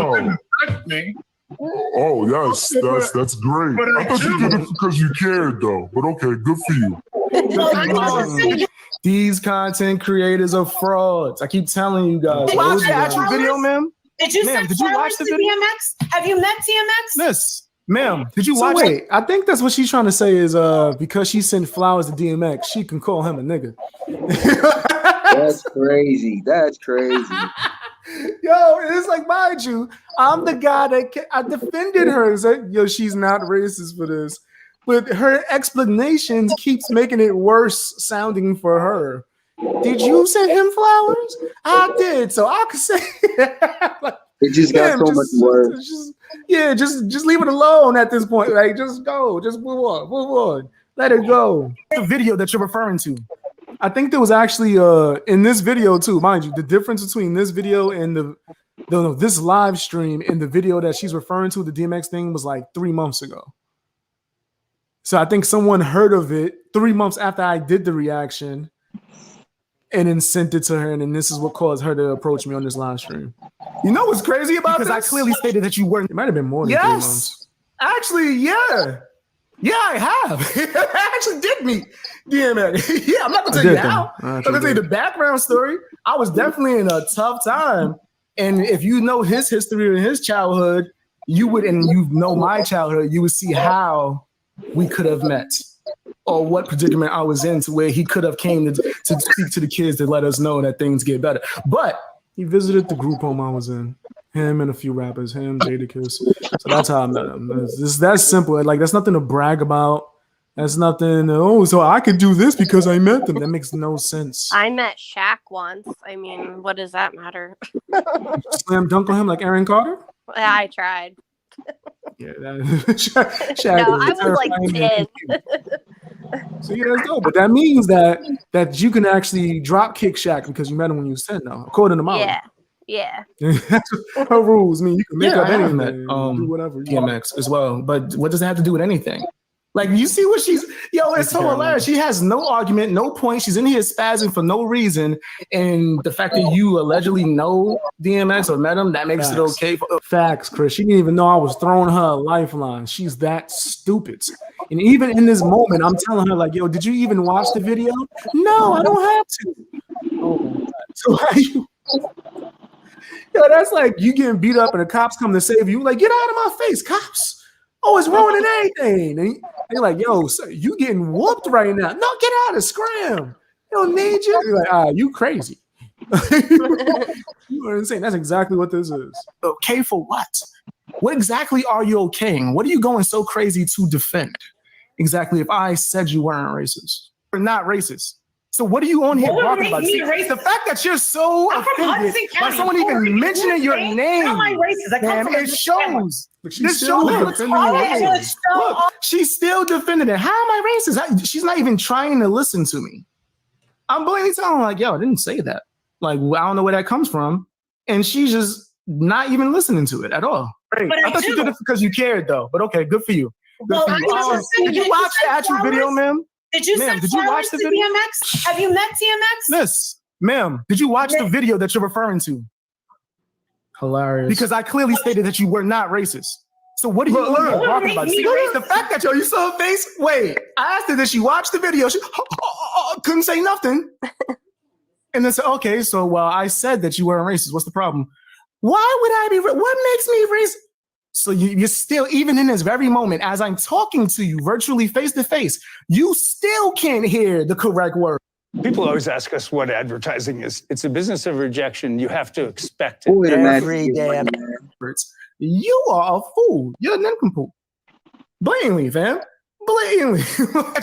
Oh yes, that's great. But I thought you did it because you cared, though. But okay, good for you. These content creators are frauds. I keep telling you guys. Did you watch the actual video, ma'am? Did you watch the video? DMX? Have you met DMX? Yes. Ma'am, did you watch it? I think that's what she's trying to say is because she sent flowers to DMX, she can call him a nigga. That's crazy. Yo, it's like, mind you, I'm the guy that I defended her. It's like, yo, she's not racist for this. But her explanations keeps making it worse sounding for her. Did you send him flowers? I did, so I could say it just got so much worse. Just leave it alone at this point. Like, just go, just move on, let it go. The video that you're referring to, I think there was actually in this video too, mind you, the difference between this video and this live stream and the video that she's referring to, the DMX thing, was like 3 months ago. So I think someone heard of it 3 months after I did the reaction and then sent it to her, and then this is what caused her to approach me on this live stream. You know what's crazy about this? Because I clearly stated that you weren't. It might have been more than 3 months. Actually, yeah. Yeah, I have. I actually did meet DMX. Yeah, I'm not going to tell you how. I'm going to tell you the background story. I was definitely in a tough time. And if you know his history and his childhood, you would, and you know my childhood, you would see how we could have met. Or what predicament I was in to where he could have came to speak to the kids to let us know that things get better. But he visited the group home I was in. Him and a few rappers, him, Jadakiss. So that's how I met him. That's simple. Like, that's nothing to brag about. That's nothing. So I could do this because I met them. That makes no sense. I met Shaq once. I mean, what does that matter? Slam dunk on him like Aaron Carter? I tried. Yeah, Shaq no, I was like 10. So yeah, that's dope. But that means that you can actually drop kick Shaq because you met him when you was 10 now, according to Molly. Yeah. Her rules mean you can make up anything, do whatever. DMX as well. But what does it have to do with anything? Like, you see what she's, it's so hilarious. She has no argument, no point. She's in here spazzing for no reason. And the fact that you allegedly know DMX or met him, that makes it okay. Facts, Chris. She didn't even know I was throwing her a lifeline. She's that stupid. And even in this moment, I'm telling her, like, yo, did you even watch the video? No, I don't have to. Oh my God. So how you? Yo, that's like you getting beat up and the cops come to save you. Like, get out of my face, cops. Oh, it's ruining everything. And they're like, yo, sir, you getting whooped right now. No, get out of scram. They don't need you. You're like, you crazy. You know what I'm saying? That's exactly what this is. Okay for what? What exactly are you okaying? What are you going so crazy to defend? Exactly, if I said you weren't racist. You're not racist. So what are you on here talking about? See, the fact that you're so offended by someone even mentioning your name, it shows. This shows. Look, she's still defending it. How am I racist? She's not even trying to listen to me. I'm blatantly telling her, like, yo, I didn't say that. Like, I don't know where that comes from. And she's just not even listening to it at all. Great. I thought you did it because you cared, though. But okay, good for you. Good for you. Did you watch the actual video, ma'am? Did you watch the video? DMX? Have you met DMX? Miss, ma'am, did you watch the video that you're referring to? Hilarious. Because I clearly stated that you were not racist. So what are you talking about? See, the fact that you saw her face. Wait, I asked her, did she watch the video? She couldn't say nothing. And then said, okay, so well, I said that you weren't racist. What's the problem? Why would I be? What makes me racist? So you're still, even in this very moment, as I'm talking to you virtually face to face, you still can't hear the correct word. People always ask us what advertising is. It's a business of rejection. You have to expect it every day. You are a fool. You're a nincompoop. Blatantly, fam. Blatantly.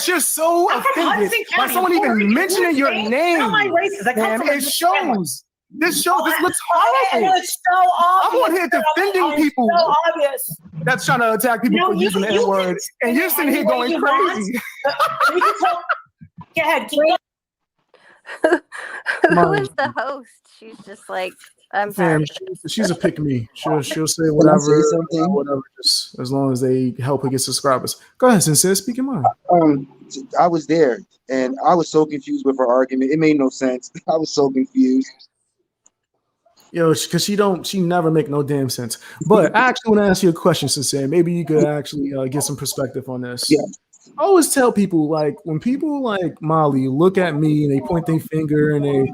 You're so offended by someone even mentioning your name. How am I racist? It shows. This looks horrible. It's so obvious. I'm on here defending people so obvious. that's trying to attack people for using the N-word. And you're sitting here going crazy. Go ahead. Who is the host? She's just like, I'm sorry. She's a pick me. She'll say whatever, just as long as they help her get subscribers. Go ahead, Sincere, speak your mind. I was there and I was so confused with her argument. It made no sense. I was so confused. Yo, because she never make no damn sense. But I actually want to ask you a question, Sincere. Maybe you could actually get some perspective on this. Yeah. I always tell people, like, when people like Molly look at me and they point their finger and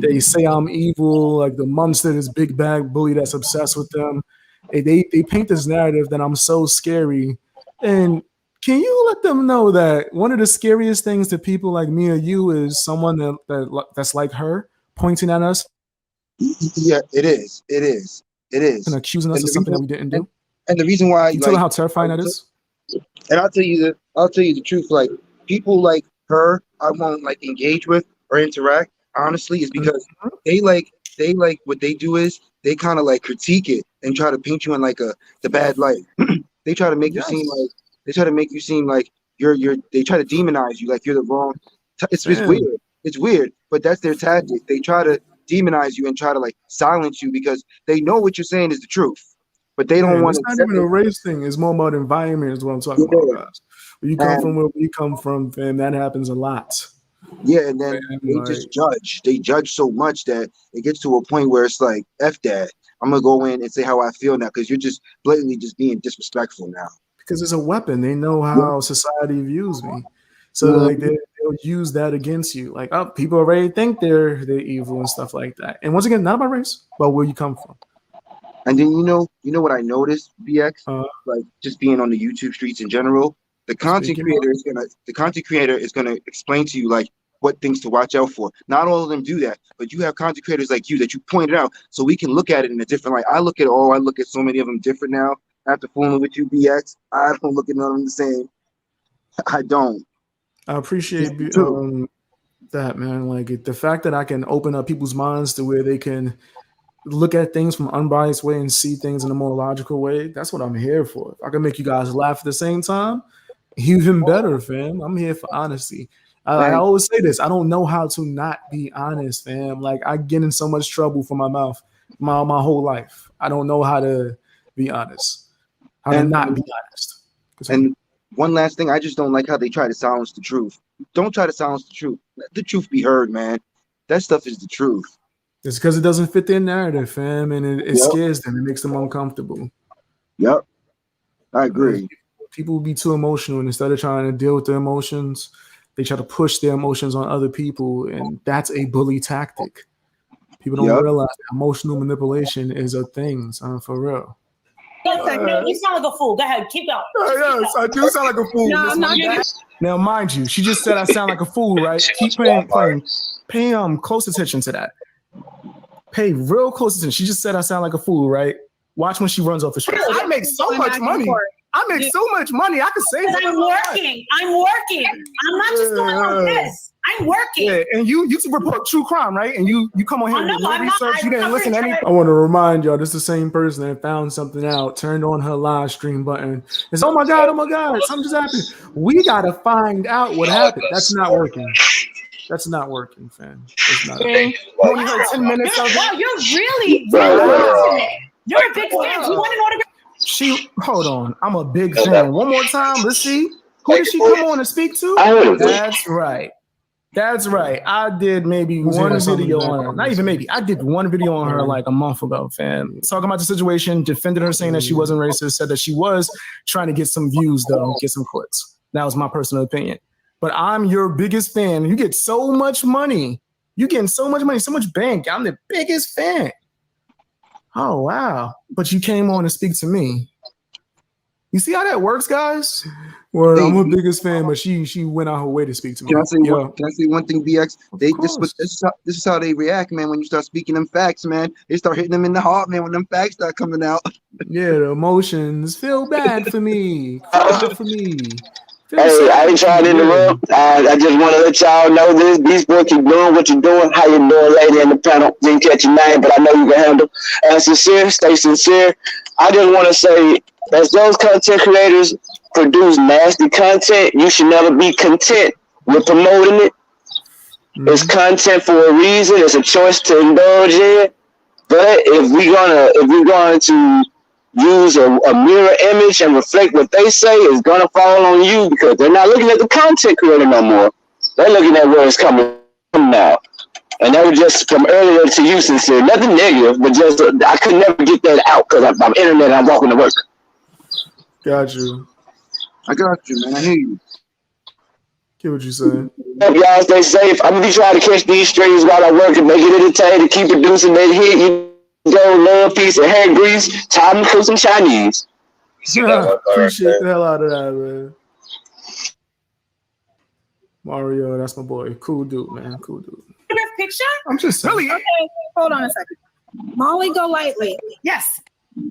they say I'm evil, like the monster, this big bad bully that's obsessed with them. They paint this narrative that I'm so scary. And can you let them know that one of the scariest things to people like me or you is someone that's like her pointing at us? Yeah, it is. And accusing us of something that we didn't do. And the reason why, you tell them how terrifying that is. And I'll tell you the truth. Like, people like her, I won't like engage with or interact. Honestly, is because they like what they do is they kind of like critique it and try to paint you in like the bad light. They try to make you seem like you're. They try to demonize you like you're the wrong. It's weird. It's weird, but that's their tactic. They try to demonize you and try to like silence you because they know what you're saying is the truth, but they don't want to. It's not even a race thing. It's more about environment is what I'm talking about, guys. Where you come from, where we come from, fam, that happens a lot. Yeah, and then they just judge. They judge so much that it gets to a point where it's like, F that. I'm going to go in and say how I feel now because you're just blatantly just being disrespectful now. Because it's a weapon. They know how society views me. So like they'll use that against you. Like, oh, people already think they're evil and stuff like that. And once again, not about race, but where you come from. And then you know what I noticed, BX? Like just being on the YouTube streets in general, the content creator is gonna explain to you like what things to watch out for. Not all of them do that, but you have content creators like you that you pointed out so we can look at it in a different light. I look at so many of them different now. After fooling with you, BX, I don't look at none of them the same. I don't. I appreciate that, man. Like the fact that I can open up people's minds to where they can look at things from an unbiased way and see things in a more logical way. That's what I'm here for. If I can make you guys laugh at the same time, even better, fam. I'm here for honesty. I always say this. I don't know how to not be honest, fam. Like I get in so much trouble for my mouth my whole life. I don't know how to be honest. How to not be honest. And one last thing, I just don't like how they try to silence the truth. Don't try to silence the truth. Let the truth be heard, man. That stuff is the truth. It's because it doesn't fit their narrative, fam, and it scares them. It makes them uncomfortable. Yep, I agree. People will be too emotional, and instead of trying to deal with their emotions, They try to push their emotions on other people, and that's a bully tactic. People don't realize that emotional manipulation is a thing, son, for real. No, you sound like a fool. Go ahead, keep going. Yes, I do sound like a fool. No, I'm not. Now, mind you, she just said I sound like a fool, right? Keep pay close attention to that. Pay real close attention. She just said I sound like a fool, right? Watch when she runs off the street. I make so much money. I make so much money. I could say that. I'm working. I'm not just going on this. I'm working. Yeah, and you report true crime, right? And you come on here with your research. You didn't listen to anything. I want to remind y'all, this is the same person that found something out, turned on her live stream button. It's oh my god, something just happened. We gotta find out what happened. That's not working. That's not working, fam. It's not. You only heard 10 minutes of it. Wow, you're really listening. You're a big fan. You want an autograph? Hold on. I'm a big fan. One more time. Let's see. Who did she come on and speak to? That's right. That's right. I did maybe one video on her. Not even maybe. I did one video on her like a month ago, fam. Talking about the situation, defended her, saying that she wasn't racist, said that she was trying to get some views, though, get some clicks. That was my personal opinion. But I'm your biggest fan. You get so much money. You're getting so much money, so much bank. I'm the biggest fan. Oh, wow. But you came on to speak to me. You see how that works, guys? Well, I'm her biggest fan, but she went out her way to speak to me. Can I say one thing, BX? This is how they react, man. When you start speaking them facts, man, they start hitting them in the heart, man. When them facts start coming out. Yeah, the emotions feel bad for me. Hey, I ain't trying to interrupt. I just want to let y'all know this. These boys keep doing what you're doing. How you doing, lady in the panel? Didn't catch your name, but I know you can handle. And sincere, stay sincere. I just want to say, as those content creators produce nasty content, you should never be content with promoting it. It's content for a reason. It's a choice to indulge in. But if we're going to use a mirror image and reflect what they say, is going to fall on you, because they're not looking at the content creator no more. They're looking at where it's coming from now. And that was just from earlier to you, sincere. Nothing negative, but just I could never get that out because I'm internet and I'm walking to work. Got you. I got you, man. I hear you. Get what you saying. Y'all stay safe. I'm going to be trying to catch these streams while I work and make it entertaining, keep producing that hit. You go, love, peace, and hair grease. Time to cook some Chinese. Yeah, appreciate the hell out of that, man. Mario, that's my boy. Cool dude, man. Cool dude. Picture? I'm just saying. Okay, hold on a second. Molly Golightly. Yes.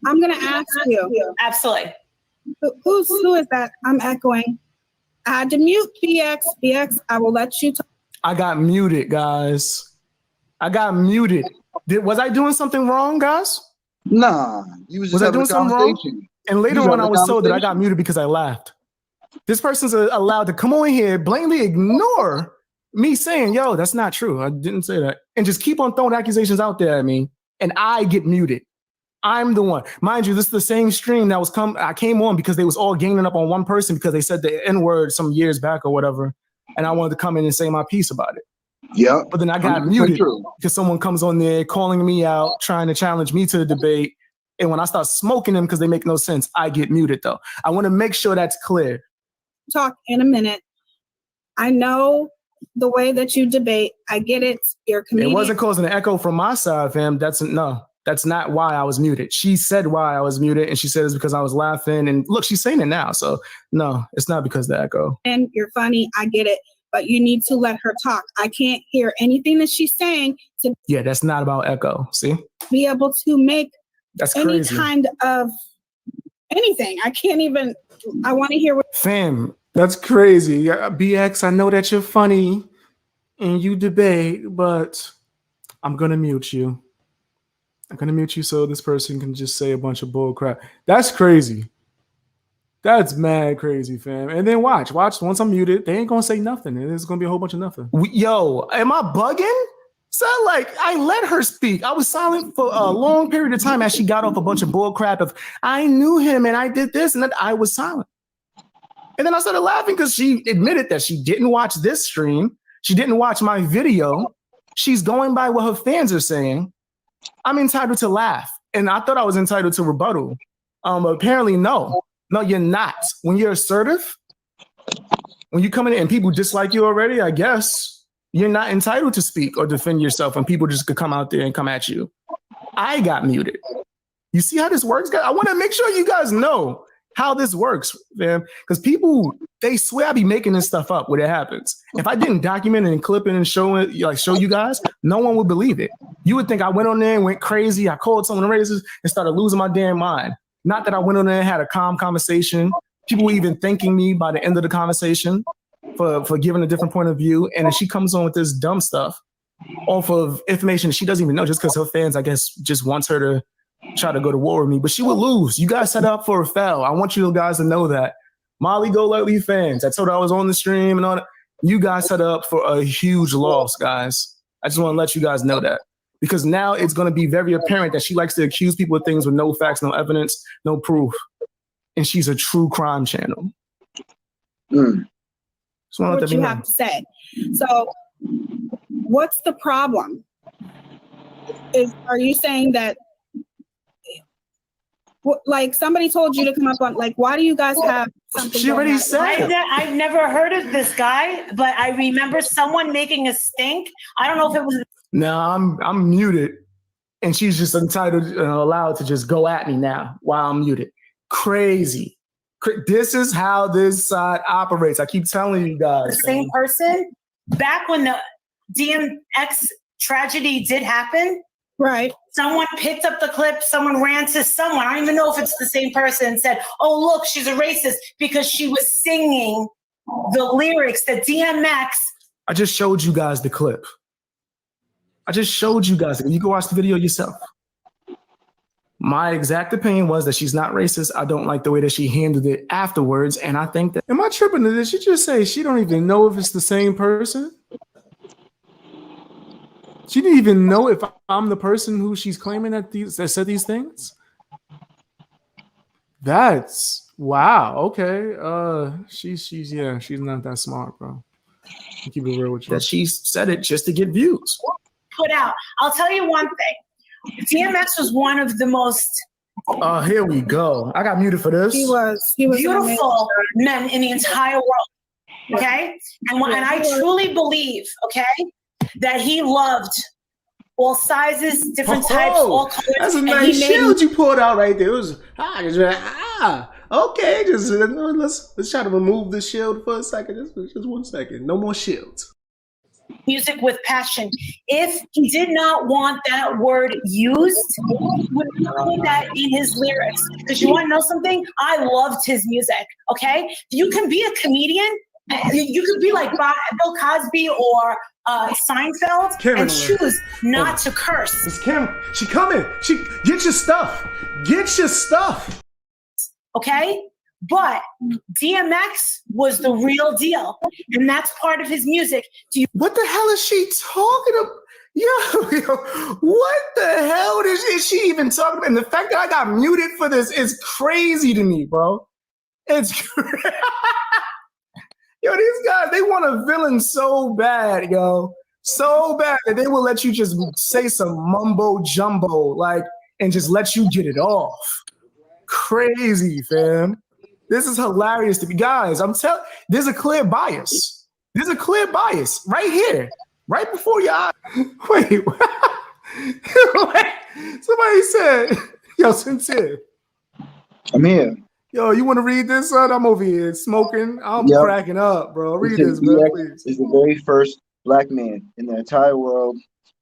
I'm gonna ask you. Absolutely. Who is that? I'm echoing. I had to mute BX. BX, I will let you talk. I got muted, guys. I got muted. Was I doing something wrong, guys? Nah. Was I doing something wrong? And later on, I was told that I got muted because I laughed. This person's allowed to come on here, blatantly ignore me saying, yo, that's not true. I didn't say that. And just keep on throwing accusations out there at me. And I get muted. I'm the one. Mind you, this is the same stream that I came on because they was all ganging up on one person because they said the N-word some years back or whatever. And I wanted to come in and say my piece about it. Yeah. But then I got muted because someone comes on there calling me out, trying to challenge me to the debate. And when I start smoking them because they make no sense, I get muted though. I want to make sure that's clear. Talk in a minute. I know the way that you debate. I get it. You're a comedian. It wasn't causing an echo from my side, fam. That's not why I was muted. She said why I was muted, and she said it's because I was laughing. And look, she's saying it now. So no, it's not because of the echo. And you're funny. I get it. But you need to let her talk. I can't hear anything that she's saying to that's not about echo. See? Be able to make that's any crazy. Kind of anything. I can't even. I want to hear what. Fam, that's crazy. BX, I know that you're funny and you debate, but I'm going to mute you. I'm going to mute you so this person can just say a bunch of bull crap. That's crazy. That's mad crazy, fam. And then watch. Once I'm muted, they ain't going to say nothing. There's going to be a whole bunch of nothing. Yo, am I bugging? So like, I let her speak. I was silent for a long period of time as she got off a bunch of bull crap of, I knew him and I did this, and then I was silent. And then I started laughing because she admitted that she didn't watch this stream. She didn't watch my video. She's going by what her fans are saying. I'm entitled to laugh. And I thought I was entitled to rebuttal. Apparently, no. No, you're not. When you're assertive, when you come in and people dislike you already, I guess you're not entitled to speak or defend yourself, and people just could come out there and come at you. I got muted. You see how this works, guys? I want to make sure you guys know how this works, man. Because people, they swear I be making this stuff up when it happens. If I didn't document it and clip it and show you guys, no one would believe it. You would think I went on there and went crazy. I called someone racist and started losing my damn mind. Not that I went on there and had a calm conversation. People were even thanking me by the end of the conversation for giving a different point of view. And then she comes on with this dumb stuff off of information she doesn't even know, just because her fans, I guess, just wants her to try to go to war with me. But she would lose. You guys set up for a fail. I want you guys to know that. Molly Golightly fans, I told her I was on the stream and all that. You guys set up for a huge loss, guys. I just want to let you guys know that. Because now it's going to be very apparent that she likes to accuse people of things with no facts, no evidence, no proof. And she's a true crime channel. What you have to say. So what's the problem? Are you saying that, like, somebody told you to come up on, like, why do you guys have something? She already said. I've never heard of this guy, but I remember someone making a stink. I don't know if it was. No, I'm muted, and she's just entitled and allowed to just go at me now while I'm muted. Crazy. This is how this side operates. I keep telling you guys. The same person back when the DMX tragedy did happen. Right. Someone picked up the clip. Someone ran to someone. I don't even know if it's the same person and said, "Oh, look, she's a racist because she was singing the lyrics that DMX." I just showed you guys the clip. I just showed you guys. You can watch the video yourself. My exact opinion was that she's not racist. I don't like the way that she handled it afterwards. And I think that, am I tripping? Did she just say she don't even know if it's the same person? She didn't even know if I'm the person who she's claiming that said these things? That's wow. Okay. She's not that smart, bro. I'll keep it real with you. That she said it just to get views. Put out. I'll tell you one thing. DMX was one of the most. Here we go. I got muted for this. He was beautiful men in the entire world. Okay, and I truly believe, okay, that he loved all sizes, different types, all colors. That's a nice shield you pulled out right there. It was okay. Just let's try to remove the shield for a second. Just 1 second. No more shields. Music with passion. If he did not want that word used, he would put that in his lyrics. Because you want to know something? I loved his music. Okay, you can be a comedian. You could be like Bill Cosby or Seinfeld and choose not to curse. It's Kim. She coming. She get your stuff. Get your stuff. Okay. But DMX was the real deal, and that's part of his music. What the hell is she talking about? Yo, what the hell is she even talking about? And the fact that I got muted for this is crazy to me, bro. It's yo, these guys, they want a villain so bad, yo. So bad that they will let you just say some mumbo jumbo, like, and just let you get it off. Crazy, fam. This is hilarious to me. Guys, I'm telling there's a clear bias. There's a clear bias right here, right before your eyes. Wait. Somebody said, yo, Sincere. I'm here. Yo, you want to read this, son? I'm over here smoking. I'm cracking up, bro. Read this, bro, please. Is the very first Black man in the entire world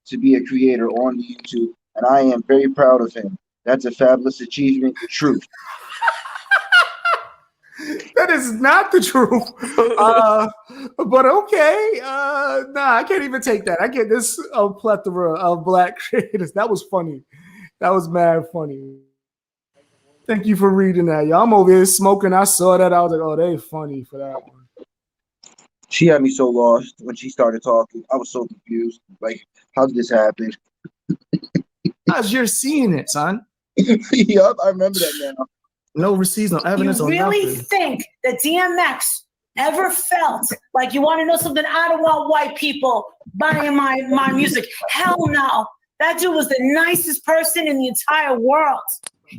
to be a creator on YouTube, and I am very proud of him. That's a fabulous achievement. Truth. That is not the truth. But okay. Nah, I can't even take that. I get this plethora of Black creators. That was funny. That was mad funny. Thank you for reading that. Y'all, I'm over here smoking. I saw that. I was like, oh, they funny for that one. She had me so lost when she started talking. I was so confused. Like, how did this happen? Because you're seeing it, son. Yup, I remember that now. No receipts, no evidence, you really think that DMX ever felt like, you want to know something? I don't want white people buying my music. Hell no. That dude was the nicest person in the entire world.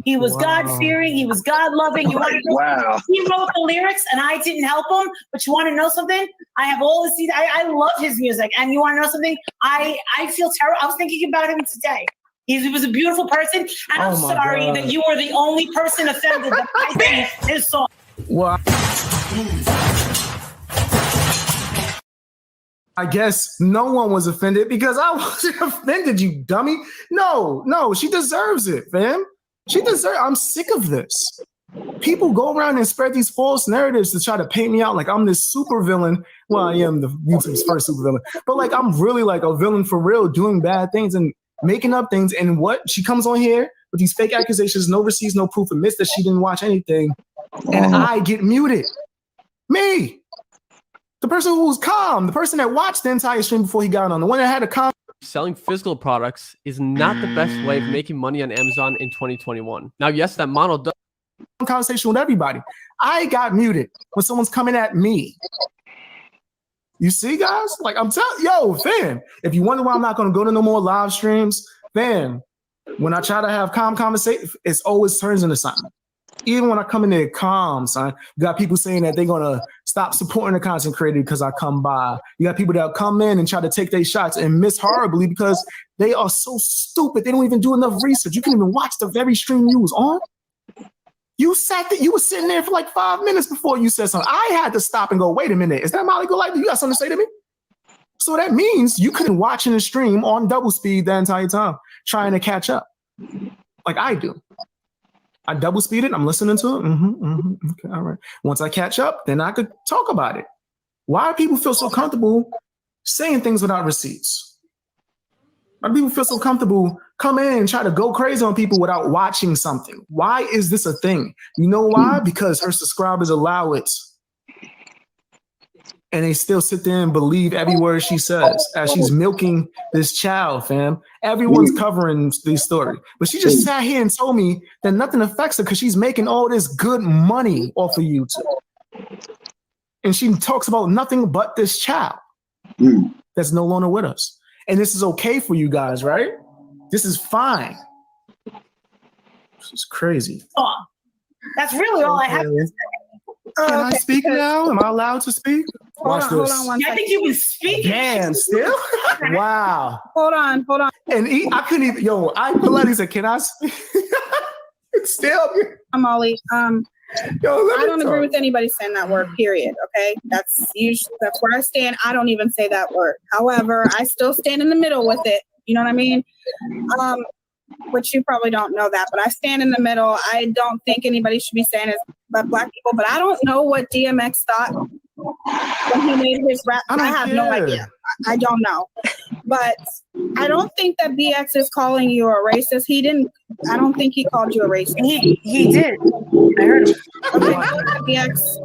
He was God-fearing. He was God-loving. You want to know he wrote the lyrics, and I didn't help him. But you want to know something? I have all the CD. I love his music. And you want to know something? I feel terrible. I was thinking about him today. He was a beautiful person, and I'm sorry that you were the only person offended that I sang his song. Well, I guess no one was offended because I wasn't offended, you dummy. No, she deserves it, fam. I'm sick of this. People go around and spread these false narratives to try to paint me out like I'm this super villain. Well, I am the YouTube's first super villain, but like I'm really like a villain for real, doing bad things and making up things. And what? She comes on here with these fake accusations, no receipts, no proof, admits that she didn't watch anything, and I get muted. Me. The person who was calm, the person that watched the entire stream before he got on, the one that had a calm. Selling physical products is not the best way of making money on Amazon in 2021. Now, yes, that model does. Conversation with everybody. I got muted when someone's coming at me. You see, guys? Like I'm telling, fam, if you wonder why I'm not going to go to no more live streams, fam, when I try to have calm conversation, it always turns into something. Even when I come in there calm, son, you got people saying that they're going to stop supporting the content creator because I come by. You got people that come in and try to take their shots and miss horribly because they are so stupid. They don't even do enough research. You can't even watch the very stream you was on. You were sitting there for like 5 minutes before you said something. I had to stop and go, wait a minute. Is that Molly Golightly? You got something to say to me? So that means you couldn't watch in the stream on double speed the entire time, trying to catch up like I do. I double speed it. I'm listening to it. Okay, all right. Once I catch up, then I could talk about it. Why do people feel so comfortable saying things without receipts? Why do people feel so comfortable come in and try to go crazy on people without watching something? Why is this a thing? You know why? Because her subscribers allow it. And they still sit there and believe every word she says as she's milking this child, fam. Everyone's covering this story. But she just sat here and told me that nothing affects her because she's making all this good money off of YouTube. And she talks about nothing but this child that's no longer with us. And this is okay for you guys, right? This is fine. This is crazy. Oh, that's really all I have to say. Can I speak now? Am I allowed to speak? Hold on one second. I think you can speak. Damn, still? Wow. Hold on. And I couldn't even, I politely said, can I speak? It's still. Molly, I don't agree with anybody saying that word, period. Okay. That's where I stand. I don't even say that word. However, I still stand in the middle with it. You know what I mean? Which you probably don't know that, but I stand in the middle. I don't think anybody should be saying it but black people, but I don't know what DMX thought when he made his rap. I have no idea. I don't know. But I don't think that BX is calling you a racist. I don't think he called you a racist. He did. I heard him. Okay, BX.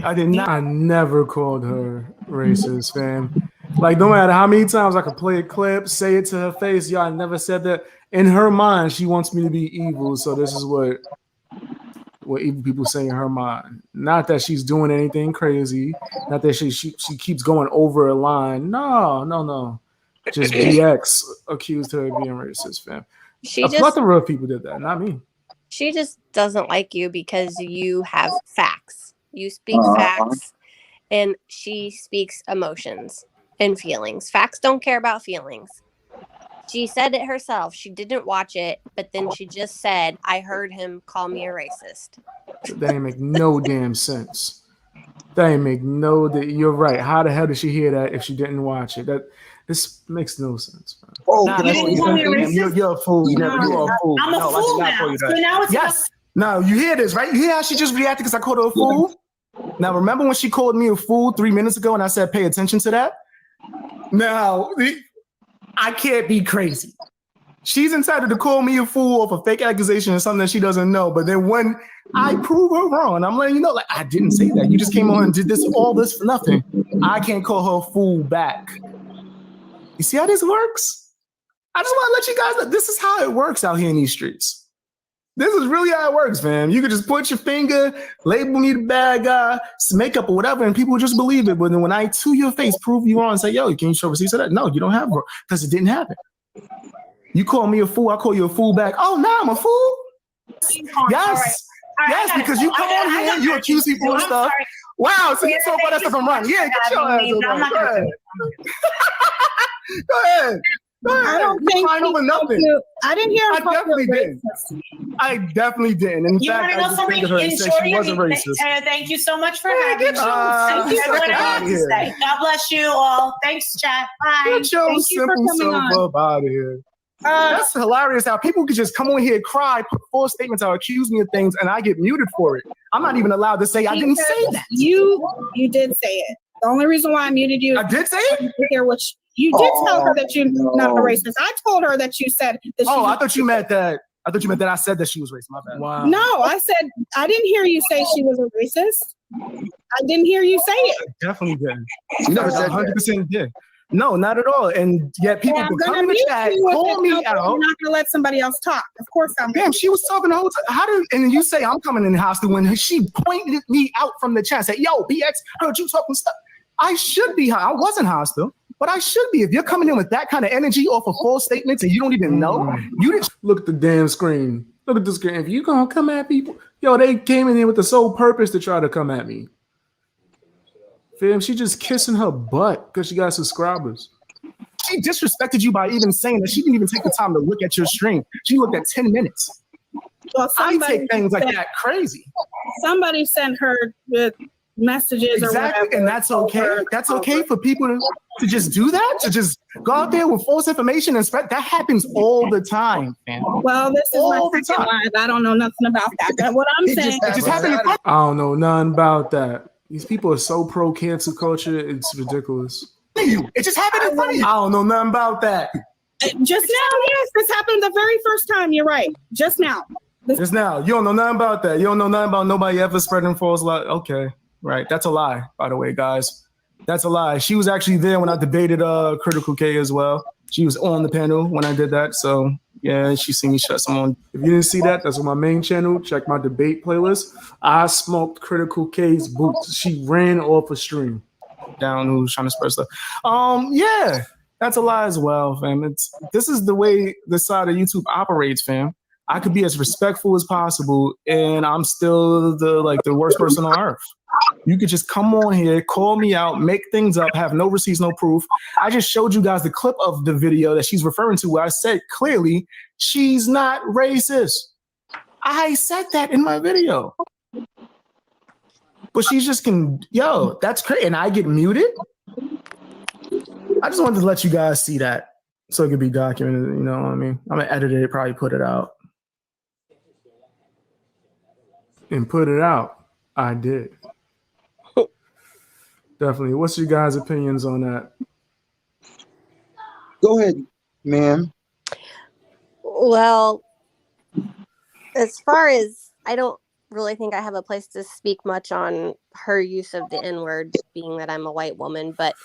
I did not. I never called her racist, fam. Like, no matter how many times I could play a clip, say it to her face, I never said that. In her mind, she wants me to be evil. So this is what evil people say in her mind. Not that she's doing anything crazy. Not that she keeps going over a line. No. Just BX accused her of being racist, fam. A plethora of people did that, not me. She just doesn't like you because you have facts. You speak facts, and she speaks emotions and feelings. Facts don't care about feelings. She said it herself. She didn't watch it, but then she just said, I heard him call me a racist. That ain't make no damn sense. You're right. How the hell did she hear that if she didn't watch it? This makes no sense. You're a fool. You're a fool. I'm a fool now. So now it's yes. No, you hear this, right? You hear how she just reacted because I called her a fool? Now, remember when she called me a fool 3 minutes ago and I said, pay attention to that? Now, I can't be crazy. She's entitled to call me a fool off a fake accusation or something that she doesn't know. But then when I prove her wrong, I'm letting you know, like, I didn't say that. You just came on and did all this for nothing. I can't call her a fool back. You see how this works? I just want to let you guys know this is how it works out here in these streets. This is really how it works, fam. You could just put your finger, label me the bad guy, some makeup or whatever, and people just believe it. But then when I, to your face, prove you wrong and say, yo, can you show receipts of that? No, you don't have it because it didn't happen. You call me a fool, I call you a fool back. Oh, now I'm a fool? Yes. Yes, because you come on here, you accuse people of stuff. Wow, so you talk about that stuff and run. Yeah, get your ass over there. Go ahead. Go ahead. I don't think I didn't hear him. I definitely didn't. I definitely didn't. In You want fact, to know I just something? think her and In said short, she wasn't racist. thank you so much for having me. Get your Everyone else to say. God bless you all. Thanks, chat. Bye. Get your Thank you for simple coming self up out of here. That's hilarious how people can just come on here, cry, put false statements out, accuse me of things, and I get muted for it. I'm not even allowed to say I didn't say that. You did say it. The only reason why I muted you is I did say it? to hear what you did tell her that you're not a racist. I told her that you said that I thought you meant that. I thought you meant that I said that she was racist. My bad. Wow. No, I said I didn't hear you say she was a racist. I didn't hear you say it. I definitely didn't. You never said 100% did. No, not at all. And yet people can come in the chat, call me out. I'm not gonna let somebody else talk. Of course I'm. Damn, she was talking the whole time. And you say I'm coming in hostile when she pointed me out from the chat, said, "Yo, BX, I heard you talking stuff." I should be. I wasn't hostile, but I should be. If you're coming in with that kind of energy off of false statements and you don't even know, you didn't look at the damn screen. Look at the screen. If you gonna come at people, they came in here with the sole purpose to try to come at me. Fam, she just kissing her butt because she got subscribers. She disrespected you by even saying that she didn't even take the time to look at your stream. She looked at 10 minutes. Well, I take things like that crazy. Somebody sent her the messages or whatever. And that's okay. That's okay for people to just do that, to just go out there with false information and spread. That happens all the time, man. Well, this is all my second live. I don't know nothing about that. What I'm saying, it just happened. I don't know nothing about that. These people are so pro cancel culture. It's ridiculous. It just happened in front of you. I don't know nothing about that. Just now, yes, this happened the very first time. You're right. Just now. Just now. You don't know nothing about that. You don't know nothing about nobody ever spreading false lies. Okay, right. That's a lie, by the way, guys. That's a lie. She was actually there when I debated Critical K as well. She was on the panel when I did that. So yeah, she seen me shut someone. If you didn't see that, that's on my main channel. Check my debate playlist. I smoked Critical K's boots. She ran off a stream. Down who's trying to spread stuff. Yeah, that's a lie as well, fam. This is the way this side of YouTube operates, fam. I could be as respectful as possible, and I'm still the worst person on earth. You could just come on here, call me out, make things up, have no receipts, no proof. I just showed you guys the clip of the video that she's referring to where I said clearly she's not racist. I said that in my video. But she's just that's crazy. And I get muted. I just wanted to let you guys see that so it could be documented. You know what I mean? I'm gonna edit it, probably put it out. And put it out. I did. Definitely. What's your guys' opinions on that? Go ahead, ma'am. Well, as far as I don't really think I have a place to speak much on her use of the N-word, being that I'm a white woman, but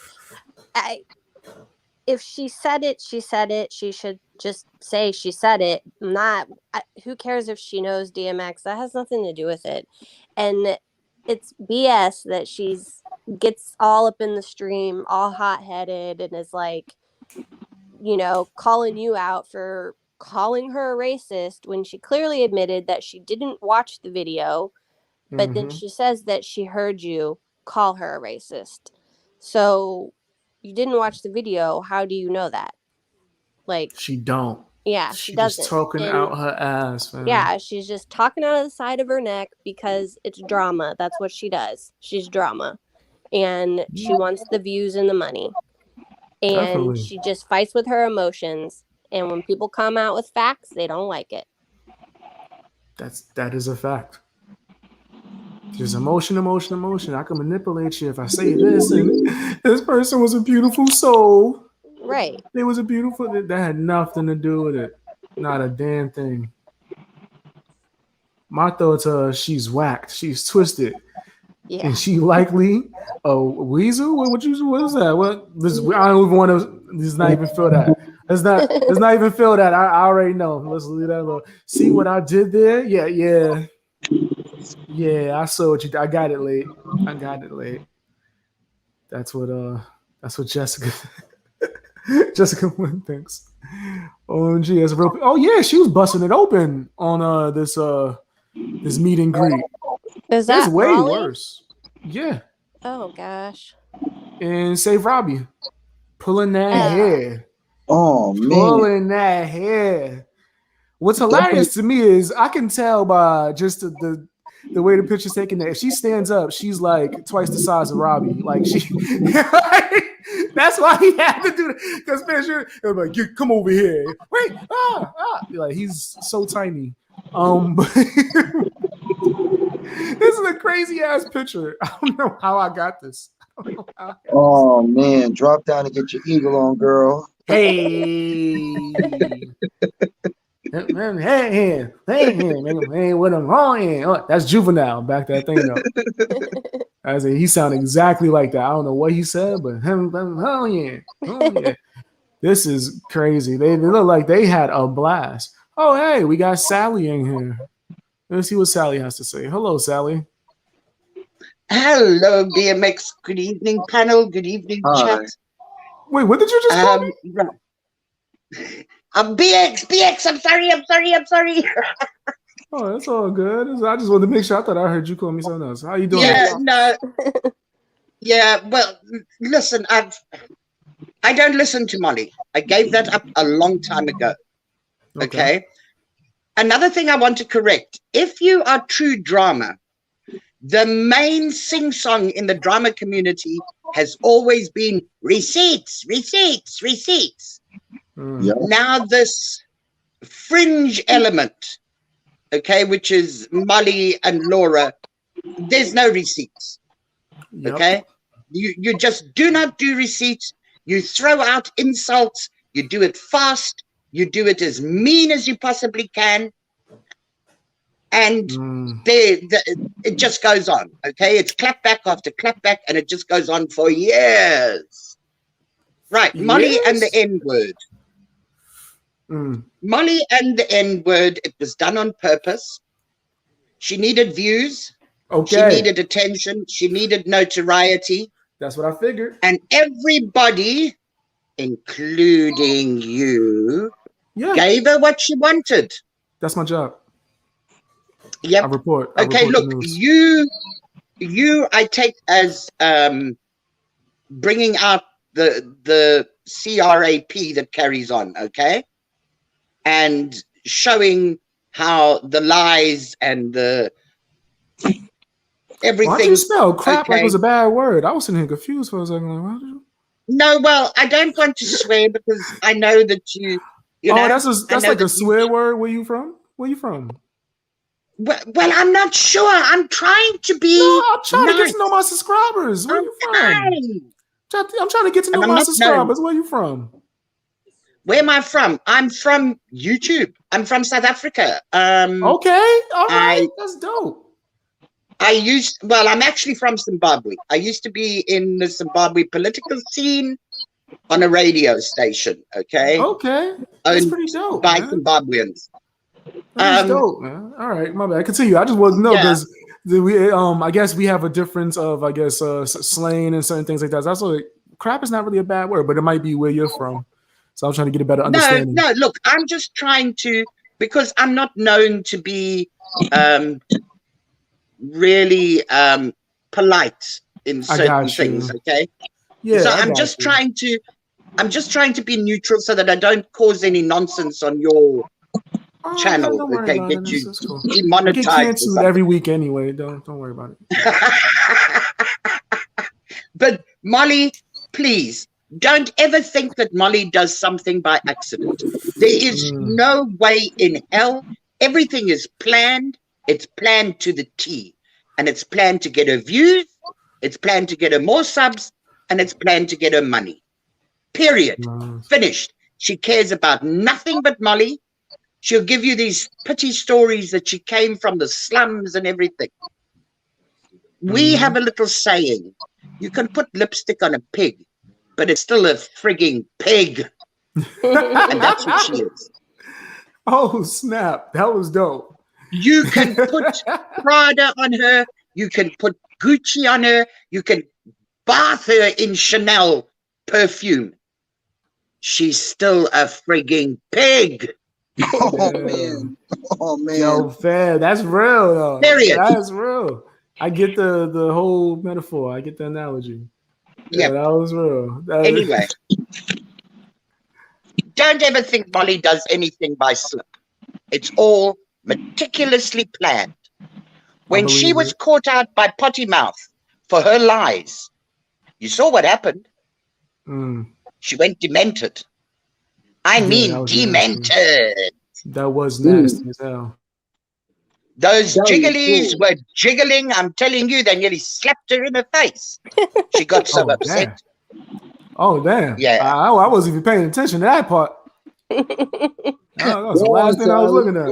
if she said it, she said it. She should just say she said it. Who cares if she knows DMX? That has nothing to do with it. And it's BS that gets all up in the stream, all hot-headed, and is like, calling you out for calling her a racist when she clearly admitted that she didn't watch the video, but then she says that she heard you call her a racist. So you didn't watch the video. How do you know that? She don't. Yeah, she doesn't. Just talking out her ass, man. Yeah, she's just talking out of the side of her neck because it's drama. That's what she does. She's drama. And she wants the views and the money. And Definitely. She just fights with her emotions. And when people come out with facts, they don't like it. That is a fact. There's emotion. I can manipulate you if I say this, and this person was a beautiful soul. Right. It was a beautiful. That had nothing to do with it. Not a damn thing. My thoughts are she's whacked. She's twisted. Yeah. And she likely a weasel. What is that? I don't even want to. Let's not even feel that. Let's not even feel that. I already know. Let's leave that alone. See what I did there? Yeah. I saw what you did. I got it late. That's what Jessica Wynn thinks. OMG, that's a real. Oh yeah, she was busting it open on this meet and greet. Is that It's way Molly? worse. Yeah. Oh gosh. And Save Robbie pulling that hair. Oh man. Pulling that hair. What's hilarious to me is I can tell by just the way the picture's taken that if she stands up, she's like twice the size of Robbie. Like she that's why he had to do it. Because man, you're like, you come over here. Wait, like he's so tiny. But this is a crazy ass picture. I don't know how I got this. Oh man, drop down and get your eagle on, girl. Hey. Hey, what I'm wrong. Oh, that's Juvenile. Back that thing up. I said he sounded exactly like that. I don't know what he said, but oh yeah. This is crazy. They look like they had a blast. Oh hey, we got Sally in here. Let's see what Sally has to say. Hello, Sally. Hello, BMX. Good evening, panel. Good evening, chat. Wait, what did you just call me? BX. I'm sorry. Oh, that's all good. I just wanted to make sure. I thought I heard you call me something else. How you doing? Yeah, no. Yeah, well, listen, I don't listen to Molly. I gave that up a long time ago. Okay. Another thing I want to correct. If you are true drama, the main sing-song in the drama community has always been receipts. Now this fringe element, okay, which is Molly and Laura, there's no receipts. Okay, you just do not do receipts. You throw out insults. You do it fast. You do it as mean as you possibly can, and it just goes on. Okay, it's clapback after clapback, and it just goes on for years. Right, Molly and the N-word. Molly and the N-word, it was done on purpose. She needed views. She needed attention. She needed notoriety. That's what I figured. And everybody, including you, gave her what she wanted. That's my job. Yep. I report. Okay, look, you I take as bringing out the CRAP that carries on, okay? And showing how the lies and the everything. Why'd you spell crap like it was a bad word? I was sitting here confused for a second. Like, why did you? No, well, I don't want to swear because I know that you know. That's like a swear word. Where you from? Well, I'm not sure. I'm trying to be. No, I'm trying to get to know my subscribers. Where you from? I'm trying to get to know my subscribers. Where you from? Where am I from? I'm from YouTube. I'm from South Africa. Okay, all right, that's dope. I'm actually from Zimbabwe. I used to be in the Zimbabwe political scene on a radio station. Okay. That's pretty dope. By Zimbabweans. That's dope, man. All right, my bad. Continue. I just want to know because we, I guess we have a difference of, slang and certain things like that. So that's like crap is not really a bad word, but it might be where you're from. So I'm trying to get a better understanding. No, look, I'm just trying to, because I'm not known to be really polite in certain things, okay? Yeah. So I'm just trying to be neutral so that I don't cause any nonsense on your channel. Okay, get you demonetized. I get canceled every week anyway. Don't worry about it. But Molly, please. Don't ever think that Molly does something by accident. There is no way in hell. Everything is planned. It's planned to the T. And it's planned to get her views. It's planned to get her more subs. And it's planned to get her money. Period. Finished. She cares about nothing but Molly. She'll give you these pity stories that she came from the slums and everything. We have a little saying. You can put lipstick on a pig, but it's still a frigging pig. And that's what she is. Oh, snap. That was dope. You can put Prada on her. You can put Gucci on her. You can bath her in Chanel perfume. she's still a frigging pig. Oh man. Oh man. Yo, fam, that's real though. Period. That's real. I get the whole metaphor. I get the analogy. Yeah, that was real. Anyway, don't ever think Molly does anything by slip. It's all meticulously planned. When she was caught out by Potty Mouth for her lies, you saw what happened. She went demented. I mean demented. Nasty. That was nasty as hell. Those jigglies were jiggling. I'm telling you, they nearly slapped her in the face. She got so upset. Oh, damn. Yeah. I wasn't even paying attention to that part. That was the last thing I was looking at.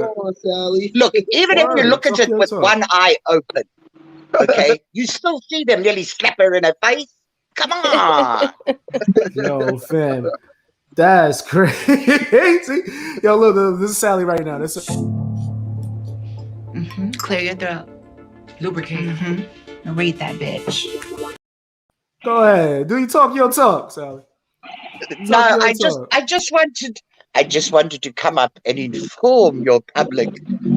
Look, even if you look at it with one eye open, okay, you still see them nearly slap her in her face. Come on. Yo, fam. That's crazy. Yo, look, this is Sally right now. Clear your throat. Lubricate. And read that bitch. Go ahead. Do you talk your talk, Sally? No, I just wanted to come up and inform your public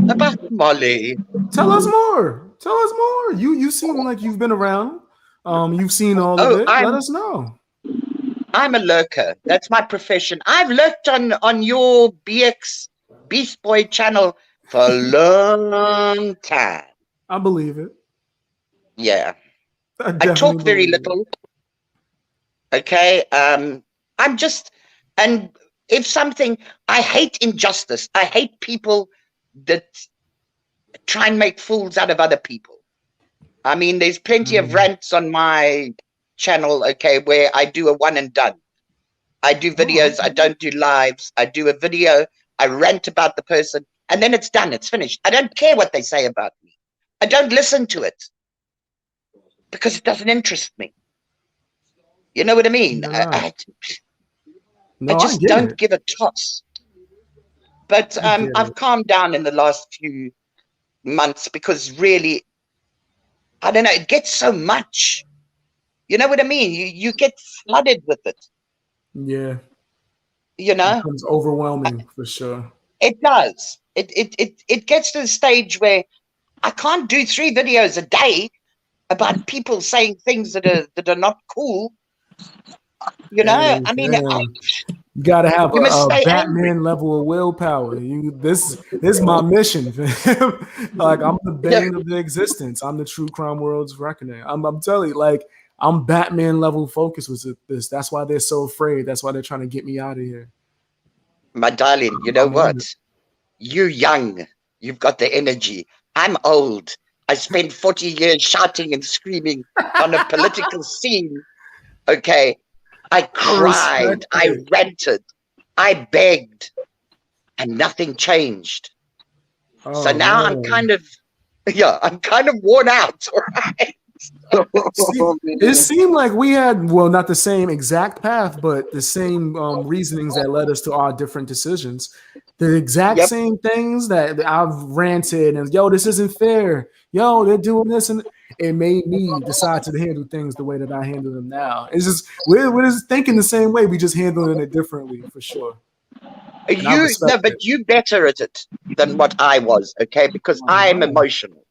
about Molly. Tell us more. Tell us more. You seem like you've been around. You've seen all of it. Let us know. I'm a lurker. That's my profession. I've lurked on your BX Beast Boy channel for a long time. I believe it. Yeah. I talk very little. Okay. I'm just, and if something, I hate injustice. I hate people that try and make fools out of other people. I mean, there's plenty of rants on my channel, okay, where I do a one and done. I do videos, I don't do lives. I do a video, I rant about the person, and then it's done, it's finished. I don't care what they say about me. I don't listen to it because it doesn't interest me. You know what I mean? I just don't give a toss. But I've calmed down in the last few months because really, I don't know, it gets so much. You know what I mean? You get flooded with it. Yeah. You know? It becomes overwhelming for sure. It does. It gets to the stage where I can't do 3 videos a day about people saying things that are not cool. You know, I mean, you gotta have a Batman level of willpower. This is my mission. Like, I'm the bane of the existence. I'm the true crime world's reckoning. I'm telling you, like, I'm Batman level focused with this. That's why they're so afraid. That's why they're trying to get me out of here. My darling, you know what? You're young. You've got the energy. I'm old. I spent 40 years shouting and screaming on a political scene. Okay. I cried. I ranted. I begged. And nothing changed. So now I'm kind of worn out. All right. It seemed like we had, well, not the same exact path, but the same reasonings that led us to our different decisions. The exact same things that I've ranted and, yo, this isn't fair. Yo, they're doing this. And it made me decide to handle things the way that I handle them now. It's just, we're just thinking the same way. We just handling it differently, for sure. But you better at it than what I was, okay? Because I'm emotional.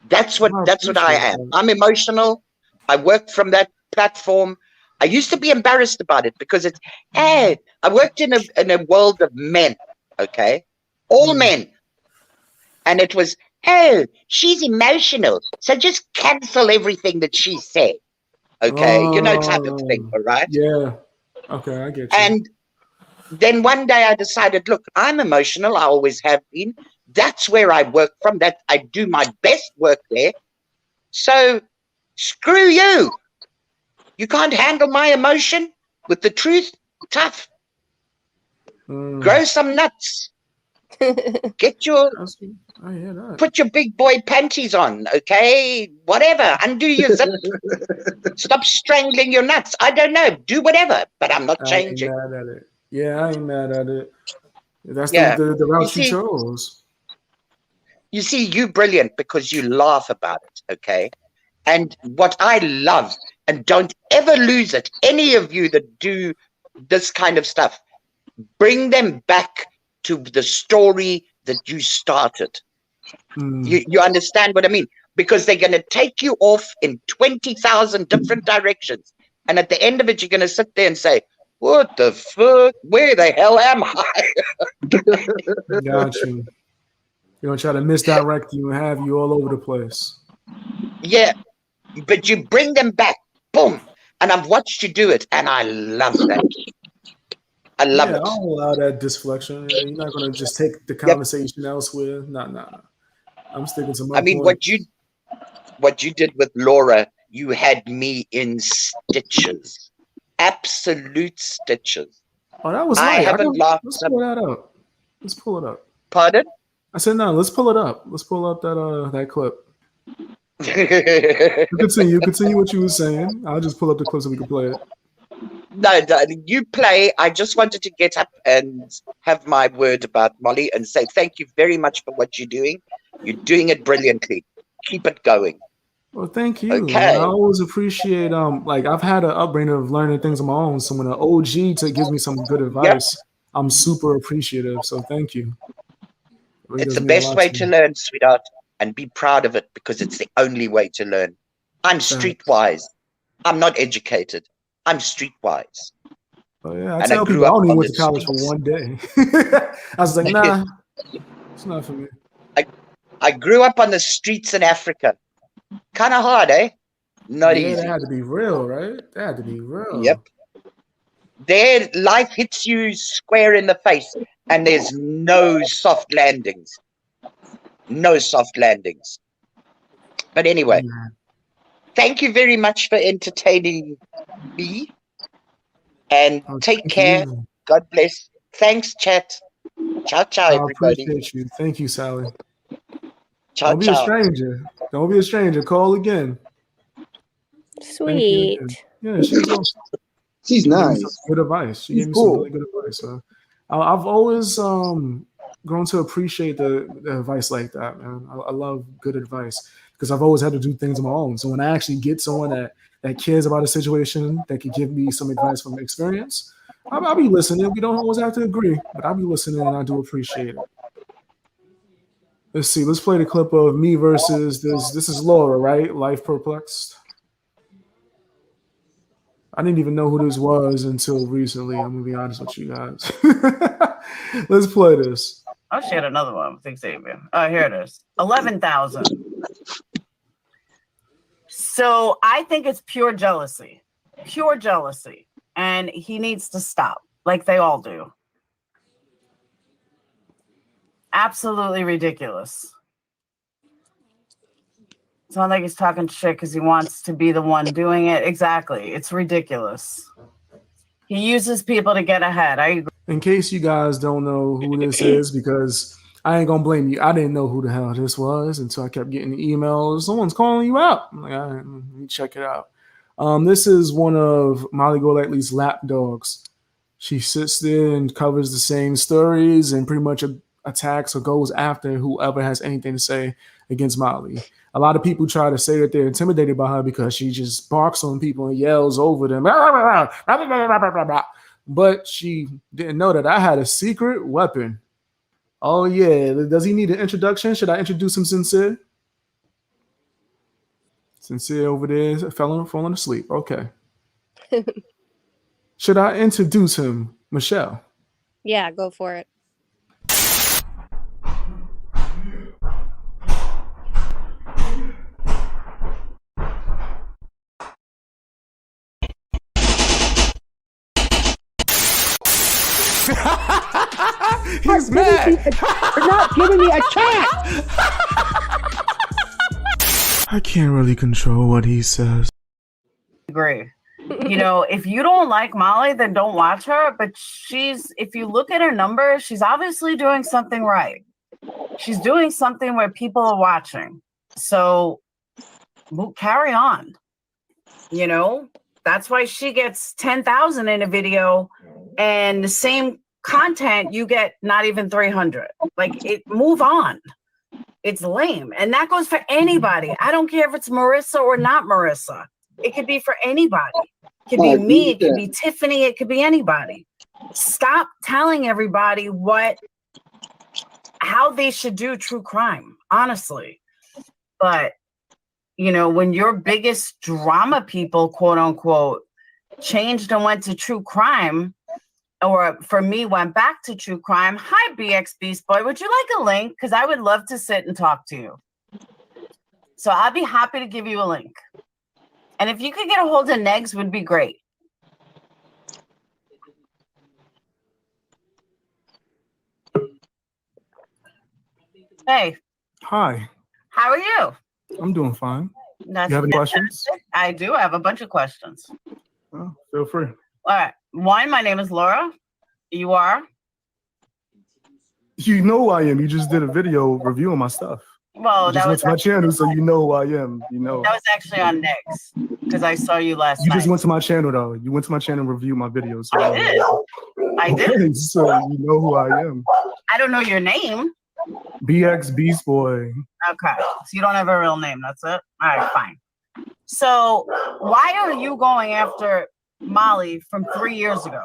That's what I am. I'm emotional. I worked from that platform. I used to be embarrassed about it because it's, I worked in a world of men, okay? All men. And it was, she's emotional, so just cancel everything that she said, okay? You know, type of thing, all right? Yeah. Okay, I get you. And then one day I decided, look, I'm emotional. I always have been. That's where I work from. That I do my best work there. So screw you. You can't handle my emotion with the truth? Tough. Grow some nuts. Get your put your big boy panties on, okay? Whatever. Undo your zip. Stop strangling your nuts. I don't know. Do whatever, but I'm not changing. I ain't mad at it. Yeah, I ain't mad at it. That's the route you chose. You see, you're brilliant because you laugh about it, okay? And what I love, and don't ever lose it, any of you that do this kind of stuff. Bring them back to the story that you started. You understand what I mean? Because they're going to take you off in 20,000 different directions. And at the end of it, you're going to sit there and say, what the fuck? Where the hell am I? Got you. You're going to try to misdirect you and have you all over the place. Yeah, but you bring them back. Boom. And I've watched you do it, and I love that. I love it. I don't allow that disflection. You're not going to just take the conversation elsewhere. Nah. I'm sticking to my point. What you did with Laura, you had me in stitches. Absolute stitches. Oh, that was I light. haven't laughed. Let's pull that up. Let's pull it up. Pardon? I said no. Let's pull it up. Let's pull up that clip. Continue what you were saying. I'll just pull up the clip so we can play it. No, you play. I just wanted to get up and have my word about Molly and say thank you very much for what you're doing. You're doing it brilliantly. Keep it going. Well, thank you. Okay. I always appreciate like I've had an upbringing of learning things on my own. So when an OG gives me some good advice, I'm super appreciative. So thank you. It's the best way to learn, sweetheart, and be proud of it because it's the only way to learn. I'm streetwise. I'm not educated. I'm streetwise. Oh yeah, I tell people I only went to college for one day. I was like, nah, it's not for me. I grew up on the streets in Africa. Kind of hard, eh? Not easy. That had to be real, right? That had to be real. Yep. There, life hits you square in the face, and there's no soft landings. No soft landings. But anyway, thank you very much for entertaining me. And take care. God bless. Thanks, chat. Ciao, ciao, everybody. I appreciate you. Thank you, Sally. Ciao, Don't be a stranger. Don't be a stranger. Call again. Sweet. Yeah, she's awesome. She's nice. Good advice. She gave me some really good advice. So I've always grown to appreciate the advice like that, man. I love good advice because I've always had to do things on my own. So when I actually get someone that cares about a situation that could give me some advice from experience, I'll be listening. We don't always have to agree, but I'll be listening and I do appreciate it. Let's see. Let's play the clip of me versus this. This is Laura, right? Life Perplexed. I didn't even know who this was until recently. I'm gonna be honest with you guys. Let's play this. Oh, she had another one with Xavier. Oh, here it is. 11,000. So I think it's pure jealousy. Pure jealousy. And he needs to stop, like they all do. Absolutely ridiculous. It's not like he's talking shit because he wants to be the one doing it. Exactly. It's ridiculous. He uses people to get ahead. I agree. In case you guys don't know who this is, because I ain't gonna blame you. I didn't know who the hell this was until I kept getting emails. Someone's calling you out. I'm like, all right, let me check it out. This is one of Molly Golightly's lap dogs. She sits there and covers the same stories and pretty much attacks or goes after whoever has anything to say against Molly. A lot of people try to say that they're intimidated by her because she just barks on people and yells over them. But she didn't know that I had a secret weapon. Oh, yeah. Does he need an introduction? Should I introduce him, Sincere? Sincere over there, falling asleep. Okay. Should I introduce him, Michelle? Yeah, go for it. He's mad. You're not giving me a chance. I can't really control what he says. Agree. You know, if you don't like Molly, then don't watch her. But if you look at her numbers, she's obviously doing something right. She's doing something where people are watching. So carry on. You know, that's why she gets 10,000 in a video and the same content you get not even 300. Like, move on. It's lame. And that goes for anybody. I don't care if it's Marissa or not Marissa. It could be for anybody. It could be me, it could be Tiffany, it could be anybody. Stop telling everybody how they should do true crime, honestly. But, you know, when your biggest drama people, quote unquote, changed and went to true crime, or for me, went back to true crime. Hi, BX Beast Boy. Would you like a link? Because I would love to sit and talk to you. So I'll be happy to give you a link. And if you could get a hold of Negs, would be great. Hey. Hi. How are you? I'm doing fine. That's You have any questions? I do have a bunch of questions. Oh, feel free. All right. One, my name is Laura. You are? You know who I am. You just did a video reviewing my stuff. Well, you just went to my channel, so you know who I am. You know. That was actually on Negs because I saw you last night. You just went to my channel, though. You went to my channel and reviewed my videos. So, I did. So you know who I am. I don't know your name. BX Beast Boy. Okay. So you don't have a real name. That's it? All right, fine. So why are you going after Molly from 3 years ago?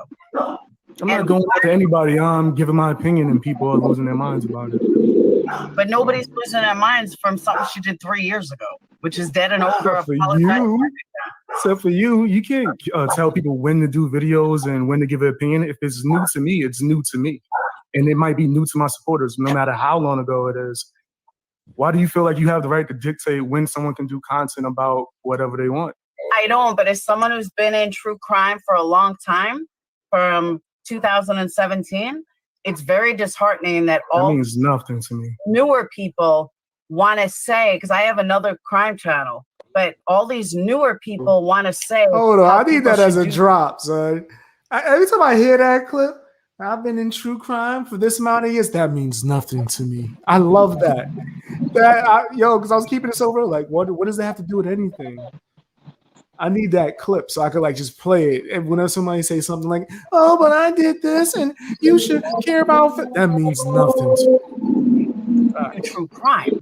I'm not going after anybody. I'm giving my opinion, and people are losing their minds about it. But nobody's losing their minds from something she did 3 years ago, which is dead and over. Except for you, you can't tell people when to do videos and when to give an opinion. If it's new to me, it's new to me. And it might be new to my supporters, no matter how long ago it is. Why do you feel like you have the right to dictate when someone can do content about whatever they want? I don't, but as someone who's been in true crime for a long time, from 2017, it's very disheartening that all means nothing to me. Newer people want to say, because I have another crime channel, but all these newer people want to say. Hold on, I need that as a drop, son. Every time I hear that clip, I've been in true crime for this amount of years. That means nothing to me. I love that. Because I was keeping this over. Like, what does that have to do with anything? I need that clip so I could like just play it. And whenever somebody say something like, "Oh, but I did this, and you should care about," that means nothing to me. True crime.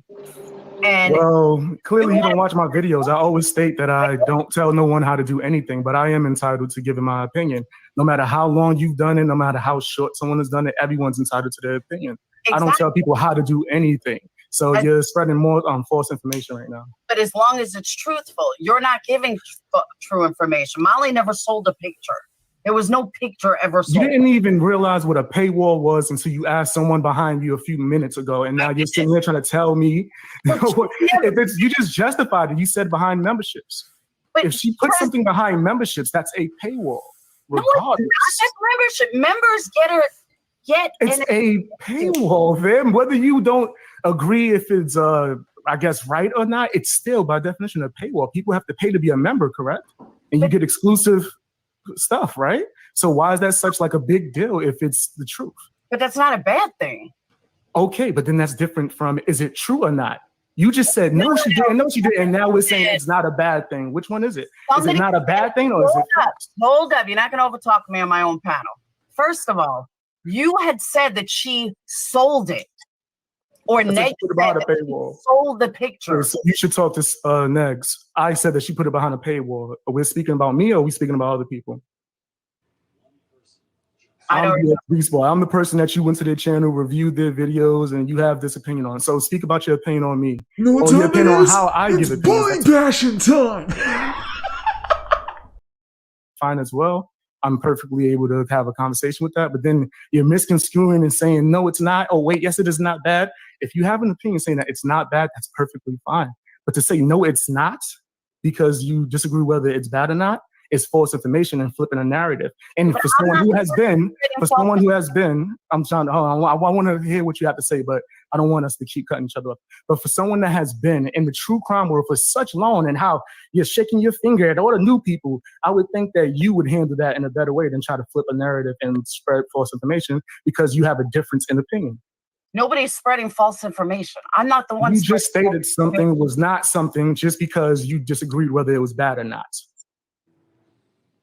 And well, clearly you don't watch my videos. I always state that I don't tell no one how to do anything, but I am entitled to giving my opinion. No matter how long you've done it, no matter how short someone has done it, everyone's entitled to their opinion. Exactly. I don't tell people how to do anything. So you're spreading more false information right now. But as long as it's truthful, you're not giving true information. Molly never sold a picture. There was no picture ever sold. You didn't even realize what a paywall was until you asked someone behind you a few minutes ago, and now you're sitting there trying to tell me you just justified it. You said behind memberships. But if she put something behind memberships, that's a paywall. Regardless. No, it's not membership. Members it's a paywall, then. Whether you don't agree if it's I guess right or not, it's still by definition a paywall. People have to pay to be a member, correct? And you get exclusive stuff, right? So why is that such like a big deal if it's the truth? But that's not a bad thing. Okay, but then that's different from is it true or not? You just said no, she didn't, no, she didn't, and now we're saying it's not a bad thing. Which one is it? Is it not a bad thing or is it false? Hold up, you're not going to overtalk me on my own panel. First of all, you had said that she sold it. Or Negs about a paywall. Sold the picture. So you should talk to Negs. I said that she put it behind a paywall. Are we speaking about me or are we speaking about other people? I'm the person that you went to their channel, reviewed their videos, and you have this opinion on. So speak about your opinion on me. You know what or your opinion on how I it's give opinions. Boy bashing time. Fine as well. I'm perfectly able to have a conversation with that. But then you're misconstruing and saying, no, it's not. Oh, wait, yes, it is not bad. If you have an opinion saying that it's not bad, that's perfectly fine. But to say, no, it's not, because you disagree whether it's bad or not, is false information and flipping a narrative. And for someone who has been, I'm trying to, I want to hear what you have to say, but I don't want us to keep cutting each other up. But for someone that has been in the true crime world for such long and how you're shaking your finger at all the new people, I would think that you would handle that in a better way than try to flip a narrative and spread false information because you have a difference in opinion. Nobody's spreading false information. I'm not the one. You just stated something was not something just because you disagreed whether it was bad or not.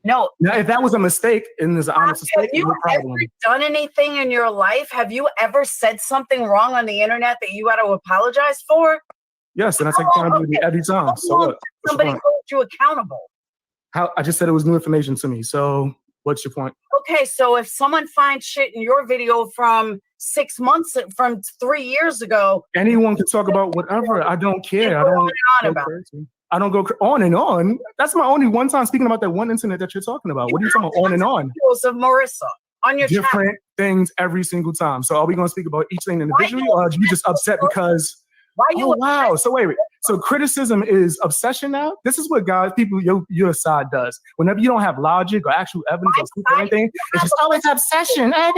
No. Now, if that was a mistake and there's an honest mistake, have you ever done anything in your life? Have you ever said something wrong on the internet that you had to apologize for? Yes, and I take accountability every time. So what? Somebody hold you accountable. How I just said it was new information to me. So what's your point? Okay, so if someone finds shit in your video from 6 months, from 3 years ago, anyone can talk about whatever. I don't care. I don't go on and on. That's my only one time speaking about that one incident that you're talking about. What are you talking about on and on? Of Marissa on your different things every single time. So are we going to speak about each thing individually, or are you just upset because? Why you? Oh, wow. So wait. So criticism is obsession now. This is what your side does. Whenever you don't have logic or actual evidence or proof or anything, it's just always obsession. That's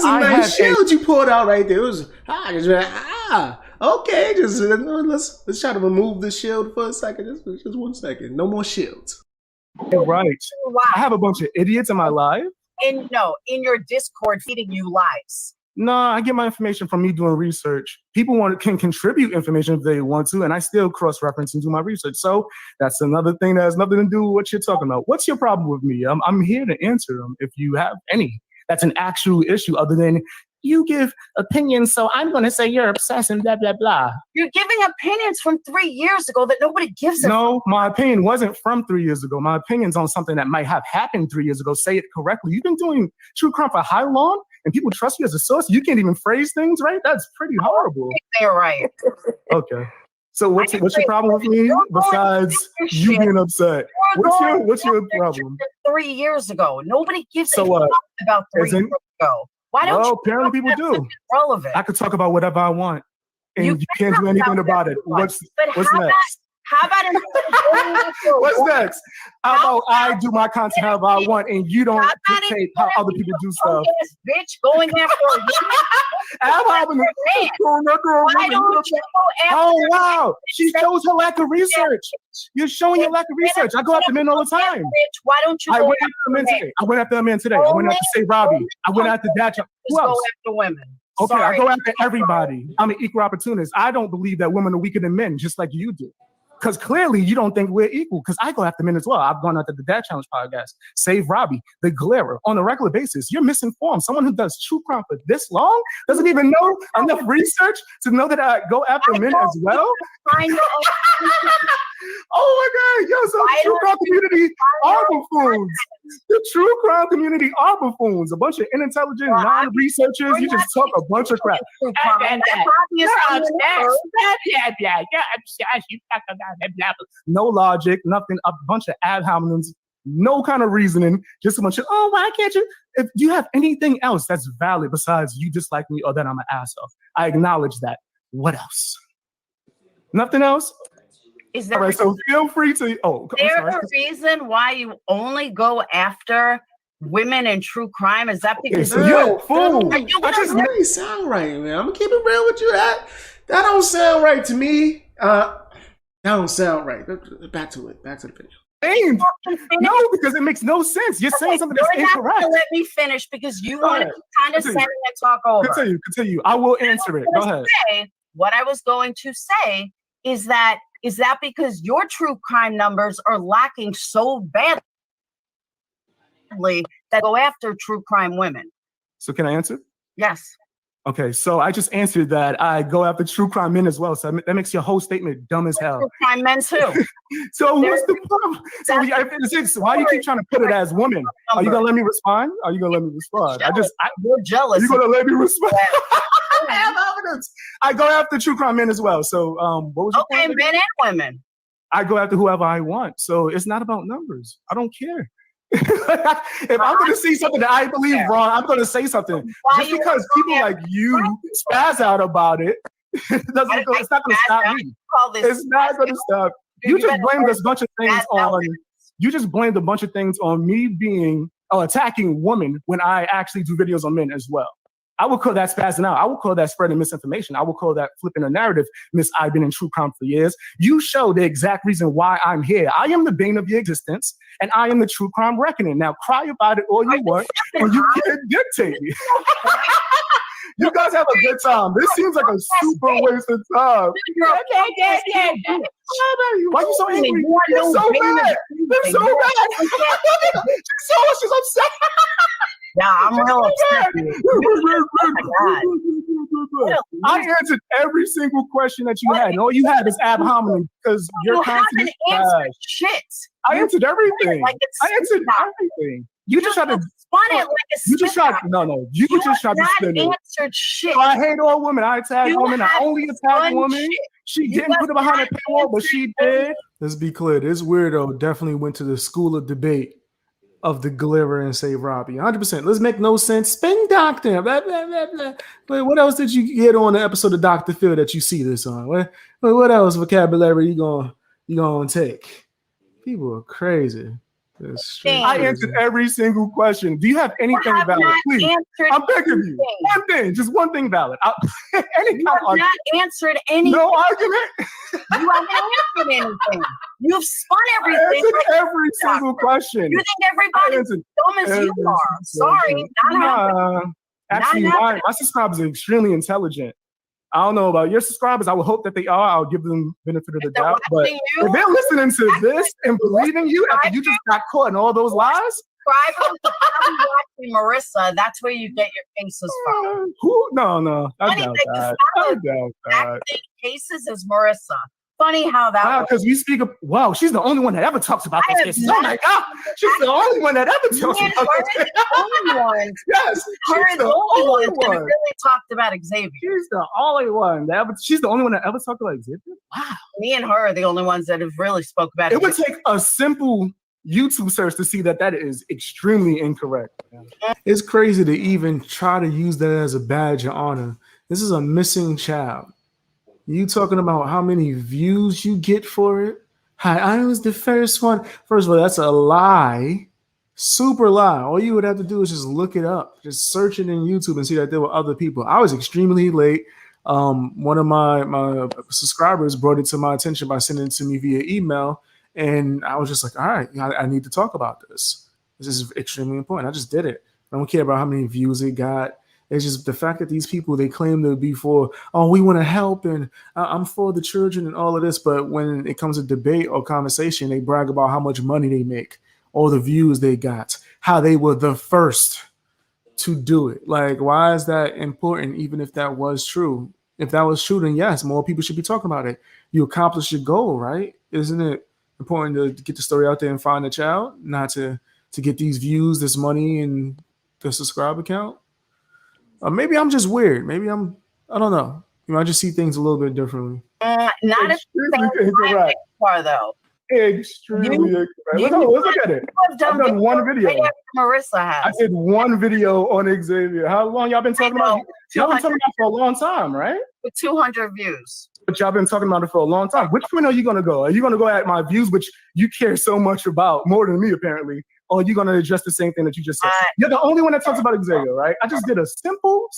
a nice shield you pulled out right there. It was okay. Just let's try to remove the shield for a second. Just 1 second. No more shields. Right. I have a bunch of idiots in my life. In your Discord feeding you lies. No, I get my information from me doing research. People can contribute information if they want to, and I still cross-reference and do my research. So that's another thing that has nothing to do with what you're talking about. What's your problem with me? I'm here to answer them if you have any. That's an actual issue other than you give opinions, so I'm going to say you're obsessed and blah, blah, blah. You're giving opinions from 3 years ago that nobody gives a No, my opinion wasn't from 3 years ago. My opinion's on something that might have happened 3 years ago. Say it correctly. You've been doing true crime for how long? And people trust you as a source? You can't even phrase things right? That's pretty horrible. You're right. Okay. So what's your problem with me besides you being upset? What's your problem? 3 years ago. Nobody gives a fuck about 3 years ago. Why don't you? Apparently people do. Relevant. I could talk about whatever I want, and you can't do anything about it. What's next? How about what's next? How about I do my content however I want, and you don't dictate how other people do stuff? Bitch, going after a woman. Oh wow, she shows her lack of research. You're showing your lack of research. I go after men all the time. Why don't you? I went after men today. I went after a man today. I went after Say Robbie. I went after Dacha. Who else? Go after women. Okay, I go after everybody. I'm an equal opportunist. I don't believe that women are weaker than men, just like you do. Because clearly you don't think we're equal. Because I go after men as well. I've gone after the Dad Challenge podcast, Save Robbie, The Glarer, on a regular basis. You're misinformed. Someone who does true crime for this long doesn't even know enough research to know that I go after men as well. Oh my God, yo, so the true crime community are buffoons. The true crime community are buffoons. A bunch of unintelligent non-researchers. You just talk a bunch of crap. No logic, nothing, a bunch of ad hominems, no kind of reasoning, just a bunch of, oh, why can't you? If you have anything else that's valid besides you dislike me or that I'm an asshole, I acknowledge that. What else? Nothing else? Is there all right, so feel free to. There's a reason why you only go after women in true crime. Is that because fool? That just really sound right, man. I'm gonna keep it real with you. That don't sound right to me. That don't sound right. Back to it. Back to the video. No, because it makes no sense. You're saying something that's incorrect. Let me finish because you want to condescend and talk over. Continue. I will answer it. Go ahead. What I was going to say is that because your true crime numbers are lacking so badly that go after true crime women? So can I answer? Yes. Okay, so I just answered that I go after true crime men as well. So that makes your whole statement dumb as hell. True crime men too. So what's the problem? So why do you keep trying to put it as women? Are you gonna let me respond? You're jealous. Are you gonna let me respond? I have evidence. I go after true crime men as well. So what was your point? Men and women. I go after whoever I want. So it's not about numbers. I don't care. If I'm going to see something that I believe wrong, I'm going to say something. Just because people like you spaz out about it, it's not going to stop me. It's not going to stop. You just blamed a bunch of things on. You just blamed a bunch of things on me being attacking women when I actually do videos on men as well. I would call that spazzing out. I would call that spreading misinformation. I would call that flipping a narrative. Miss, I've been in true crime for years. You show the exact reason why I'm here. I am the bane of your existence, and I am the true crime reckoning. Now, cry about it all you want, and you can't dictate me. You guys have a good time. This seems like a super waste of time. Why are you so angry? You're so mad. You're so mad. She's upset. Yeah, I'm real upset. Oh my God. I answered every single question that you had. And all you had is ab hominem because your You content haven't is trash. answered shit. I answered everything. Like it's I answered everything. You just tried to spun it like a You just tried. No. You just tried to have spin not it. answered shit. So I hate all women. I attack You women. I have only attack done women. shit. She You didn't have put it behind a not paywall, but she answered did. Let's be clear. This weirdo definitely went to the school of debate of the Glitter and Save Robbie. 100%. Let's make no sense. Spin doctor. Blah, blah, blah, blah. But what else did you get on the episode of Dr. Phil that you see this on? What else vocabulary you gonna take? People are crazy. I answered every single question. Do you have anything valid? Please, I'm begging you. One thing, just one thing valid. You have not answered anything. No argument. You haven't answered anything. You've spun everything. I answered every single question. You think everybody's dumb as you are. Sorry, not happening. Actually, my subscribers are extremely intelligent. I don't know about your subscribers. I would hope that they are. I'll give them benefit of the doubt. But if they're listening to this and believing you after you just got caught in all those lies, subscribers are probably watching Marissa. That's where you get your cases from. Who? No. I doubt that. I doubt that. Cases is Marissa. Funny how that because we speak of, wow, she's the only one that ever talks about this case. Oh my God, she's the only one that ever talks about this. Only one. Yes, she's the only one that really talked about Xavier. She's the only one that ever. She's the only one that ever talked about Xavier. Wow. Me and her are the only ones that have really spoke about it. It would take a simple YouTube search to see that is extremely incorrect. It's crazy to even try to use that as a badge of honor. This is a missing child. You talking about how many views you get for it? Hi, I was the first one. First of all, that's a lie. Super lie. All you would have to do is just look it up. Just search it in YouTube and see that there were other people. I was extremely late. One of my subscribers brought it to my attention by sending it to me via email. And I was just like, all right, I need to talk about this. This is extremely important. I just did it. I don't care about how many views it got. It's just the fact that these people, they claim to be for, we want to help and I'm for the children and all of this. But when it comes to debate or conversation, they brag about how much money they make, all the views they got, how they were the first to do it. Like, why is that important, even if that was true? If that was true, then yes, more people should be talking about it. You accomplished your goal, right? Isn't it important to get the story out there and find the child, not to get these views, this money, and the subscriber count? Maybe I'm just weird. Maybe I don't know. I just see things a little bit differently. Not as incorrect. Though. Extremely incorrect. Let's look at it. I've done one video. Marissa has. I did one video on Xavier. How long y'all been talking about? Y'all been talking about it for a long time, right? With 200 views. But y'all been talking about it for a long time. Which one are you gonna go? Are you gonna go at my views, which you care so much about, more than me apparently? Or are you gonna address the same thing that you just said? You're the only one that talks about Xavier, right? I just did a simple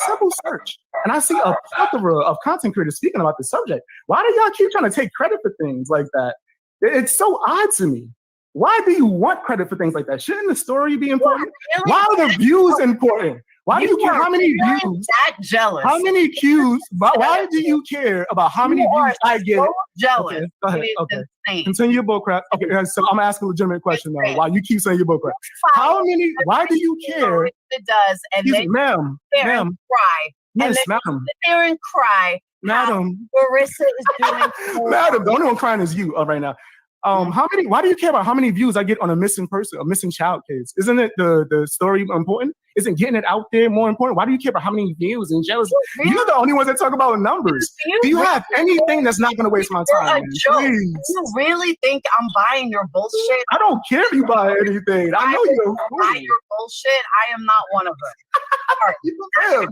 search, and I see a plethora of content creators speaking about this subject. Why do y'all keep trying to take credit for things like that? It's so odd to me. Why do you want credit for things like that? Shouldn't the story be important? Really? Why are the views important? Why do you care how many views? That jealous. How many views? Why do you care about how many views I get? So jealous. Okay, go ahead. Okay. Continue your bullcrap. Okay, so I'm asking a legitimate question now. Why you keep saying your bullcrap? How many? Why do you care? It does, and then ma'am, cry. Yes, and madam. Sit there and cry. Madam. Marissa is doing. Madam, the only one crying is you right now. Why do you care about how many views I get on a missing person, a missing child case? Isn't it the story important? Isn't getting it out there more important? Why do you care about how many views and jealousy? You're the only ones that talk about numbers. Do you have anything that's not going to waste my time? Please. You really think I'm buying your bullshit? I don't care if you buy anything. I know you're buy your bullshit. I am not one of them.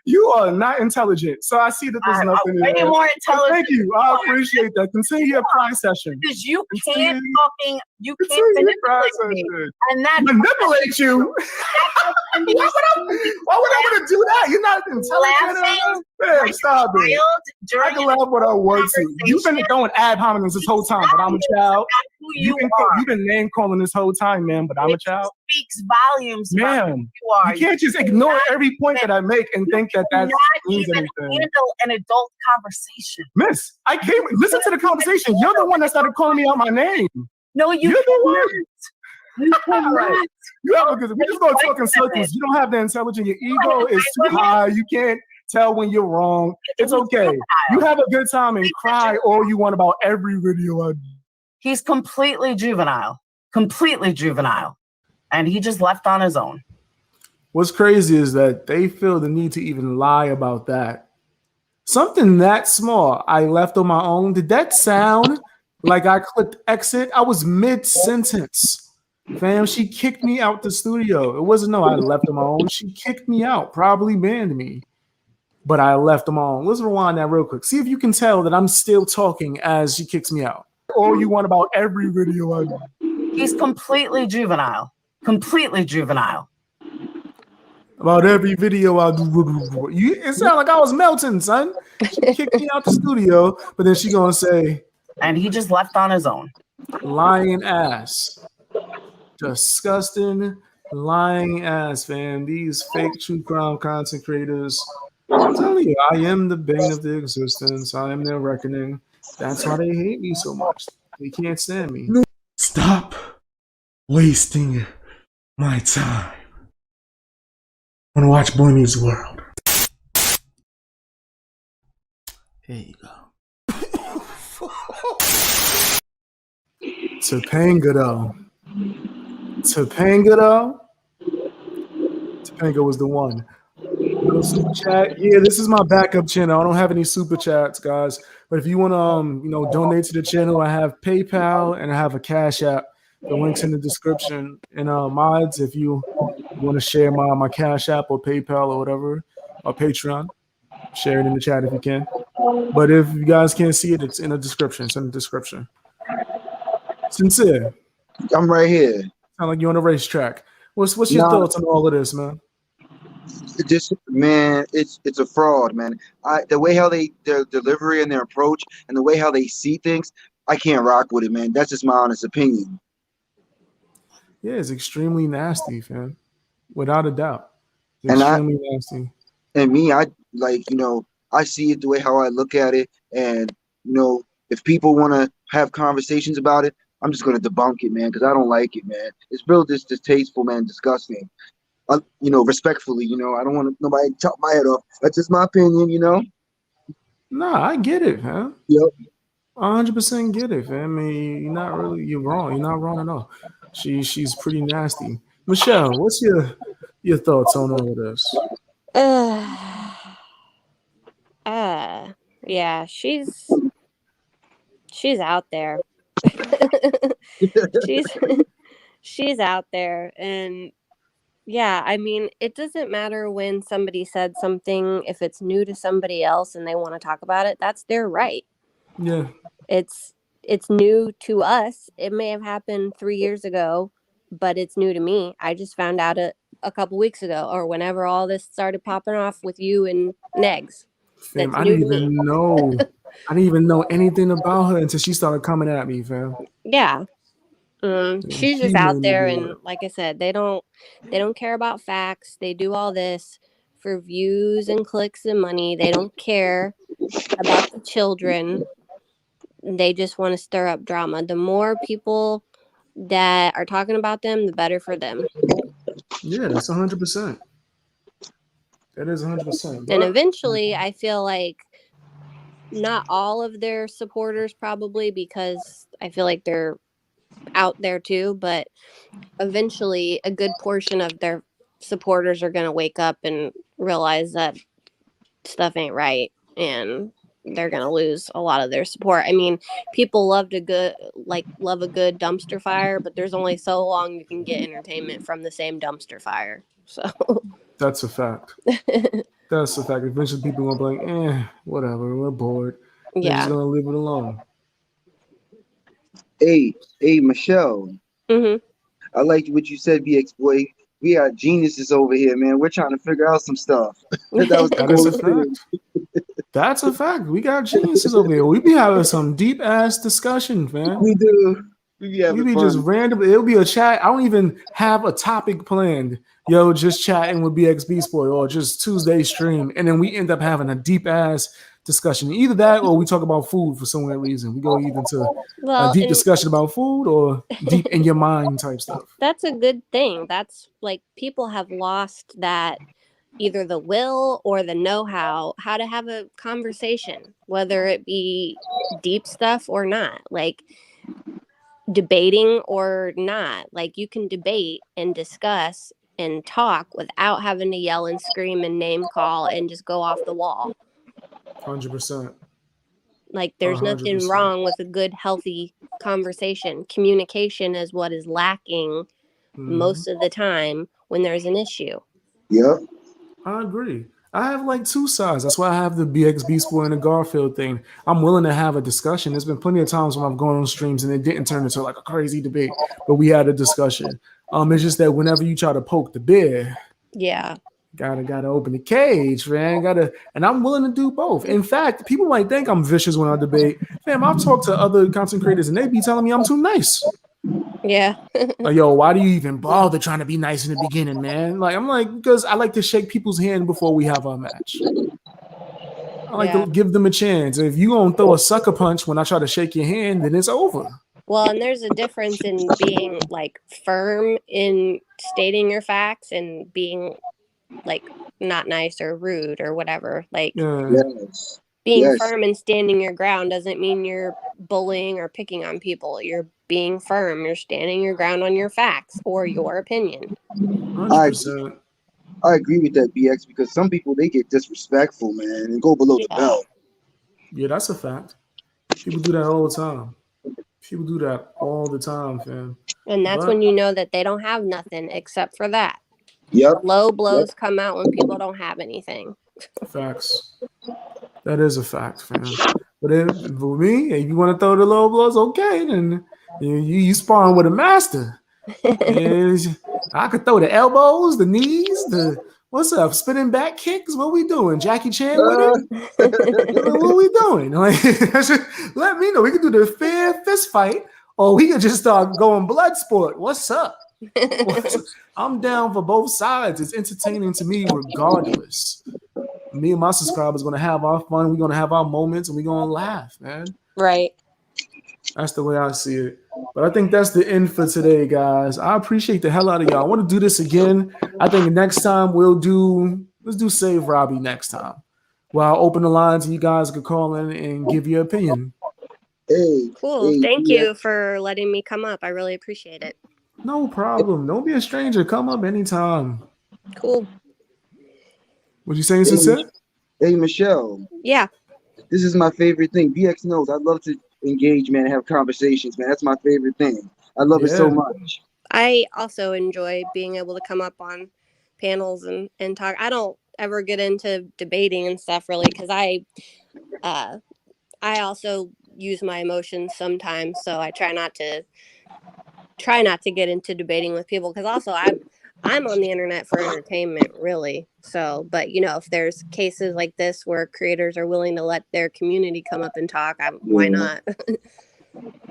You are not intelligent. So I see that there's nothing in there. More intelligent. Thank you. I appreciate that. Continue your cry session. Because you can't manipulate me. And that manipulate you. Why would I want to do that? You're not intelligent. Man, stop it. I can laugh what I want to. You've been throwing ad hominems this whole time, but I'm a child. You've been name calling this whole time, man, but I'm a child. Speaks volumes. Ma'am, you can't just ignore every point that I make and think that means anything. Handle an adult conversation. Miss, I came. Listen to the conversation. You're the one that started calling me out my name. No, you're the one. You cannot. You have a good. We just gonna talk in circles. You don't have the intelligence. Your ego is too high. You can't tell when you're wrong. It's okay. You have a good time and cry all you want about every video I do. He's completely juvenile, and he just left on his own. What's crazy is that they feel the need to even lie about that. Something that small I left on my own. Did that sound like I clicked exit? I was mid-sentence. Fam, she kicked me out the studio. It wasn't I left on my own. She kicked me out, probably banned me. But I left on my own. Let's rewind that real quick. See if you can tell that I'm still talking as she kicks me out. All you want about every video I do. He's completely juvenile. About every video I do. It sounded like I was melting, son. She kicked me out the studio, but then she gonna say, and he just left on his own. Lying ass. Disgusting lying ass, fam. These fake true crime content creators. I'm telling you, I am the bane of their existence. I am their reckoning. That's why they hate me so much. They can't stand me. Stop wasting my time. I want to watch Boy Meets World. Here you go. Topanga was the one. No super chat. Yeah, this is my backup channel. I don't have any super chats, guys. But if you want to, donate to the channel, I have PayPal and I have a Cash App. The link's in the description. And mods, if you want to share my Cash App or PayPal or whatever, or Patreon, share it in the chat if you can. But if you guys can't see it, it's in the description. It's in the description. Sincere. I'm right here. Sound like you're on a racetrack. What's your thoughts on all of this, man? It's a fraud, man. The way how their delivery and their approach and the way how they see things, I can't rock with it, man. That's just my honest opinion. Yeah, it's extremely nasty, fam. Without a doubt. It's extremely nasty. And me, I see it the way how I look at it. And, if people want to have conversations about it, I'm just going to debunk it, man, because I don't like it, man. It's real distasteful, man, disgusting. Respectfully, I don't want nobody to chop my head off. That's just my opinion, Nah, I get it, man. Yep. 100% get it, fam. I mean, you're wrong. You're not wrong at all. She's pretty nasty. Michelle, what's your thoughts on all of this? Yeah, she's out there. she's out there, and yeah, I mean, it doesn't matter when somebody said something. If it's new to somebody else and they want to talk about it, that's their right. Yeah. It's new to us. It may have happened 3 years ago, but it's new to me. I just found out a couple weeks ago, or whenever all this started popping off with you and Negs. Fam, I didn't even know. I didn't even know anything about her until she started coming at me, fam. Yeah. She's just out there, and like I said, they don't care about facts. They do all this for views and clicks and money. They don't care about the children. They just want to stir up drama. The more people that are talking about them, the better for them. Yeah, that's 100%. That is 100%. And eventually, I feel like not all of their supporters, probably, because I feel like they're out there too, but eventually a good portion of their supporters are going to wake up and realize that stuff ain't right, and they're going to lose a lot of their support. I mean, people love a good dumpster fire, but there's only so long you can get entertainment from the same dumpster fire. So that's a fact. That's a fact. Eventually people will be like, whatever, we're bored. They're just going to leave it alone. Hey, Michelle. Mm-hmm. I like what you said, BX boy. We are geniuses over here, man. We're trying to figure out some stuff. That is a fact. That's a fact. We got geniuses over here. We be having some deep ass discussion, man. We do. We be just randomly. It'll be a chat. I don't even have a topic planned. Yo, just chatting with BX Beast Boy or just Tuesday stream, and then we end up having a deep ass discussion. Either that or we talk about food for some weird reason. We go either into a deep discussion about food or deep in your mind type stuff. That's a good thing. That's like people have lost that either the will or the know-how to have a conversation, whether it be deep stuff or not, like debating or not. Like you can debate and discuss and talk without having to yell and scream and name call and just go off the wall. 100%. Like there's nothing wrong with a good, healthy conversation. Communication is what is lacking most of the time when there's an issue. Yep. I agree. I have like two sides. That's why I have the BXB Sport and the Garfield thing. I'm willing to have a discussion. There's been plenty of times when I've gone on streams and it didn't turn into like a crazy debate, but we had a discussion. It's just that whenever you try to poke the bear, yeah, gotta open the cage, man. And I'm willing to do both. In fact, people might think I'm vicious when I debate. Fam, I've talked to other content creators and they be telling me I'm too nice. Yeah. Like, yo, why do you even bother trying to be nice in the beginning, man? Like, I'm like, because I like to shake people's hand before we have our match. I like to give them a chance. If you gonna throw a sucker punch when I try to shake your hand, then it's over. Well, and there's a difference in being like firm in stating your facts and being like not nice or rude or whatever. Like being firm and standing your ground doesn't mean you're bullying or picking on people. You're being firm. You're standing your ground on your facts or your opinion. 100%. I agree with that, BX, because some people, they get disrespectful, man, and go below the belt. Yeah, that's a fact. People do that all the time. People do that all the time, fam. And that's when you know that they don't have nothing except for that. Yep. Low blows come out when people don't have anything. Facts. That is a fact, fam. But then for me, if you want to throw the low blows, okay, then you sparring with a master. I could throw the elbows, the knees, what's up, spinning back kicks. What we doing, Jackie Chan with it? What we doing? Like, let me know. We can do the fair fist fight, or we could just start going blood sport. What's up? I'm down for both sides. It's entertaining to me regardless. Me and my subscribers gonna have our fun. We're gonna have our moments, and we're gonna laugh, man. Right. That's the way I see it. But I think that's the end for today, guys. I appreciate the hell out of y'all. I want to do this again. I think next time let's do Save Robbie next time. Well, I'll open the lines and you guys can call in and give your opinion. Cool. Thank you for letting me come up. I really appreciate it. No problem. Don't be a stranger. Come up anytime. Cool. What you saying, Sincere? Hey, Michelle. Yeah. This is my favorite thing. BX knows I love to engage, man, and have conversations, man. That's my favorite thing. I love it so much. I also enjoy being able to come up on panels and talk. I don't ever get into debating and stuff really because I also use my emotions sometimes, so I try not to get into debating with people because also I'm on the internet for entertainment, really. So, but if there's cases like this where creators are willing to let their community come up and talk, why not?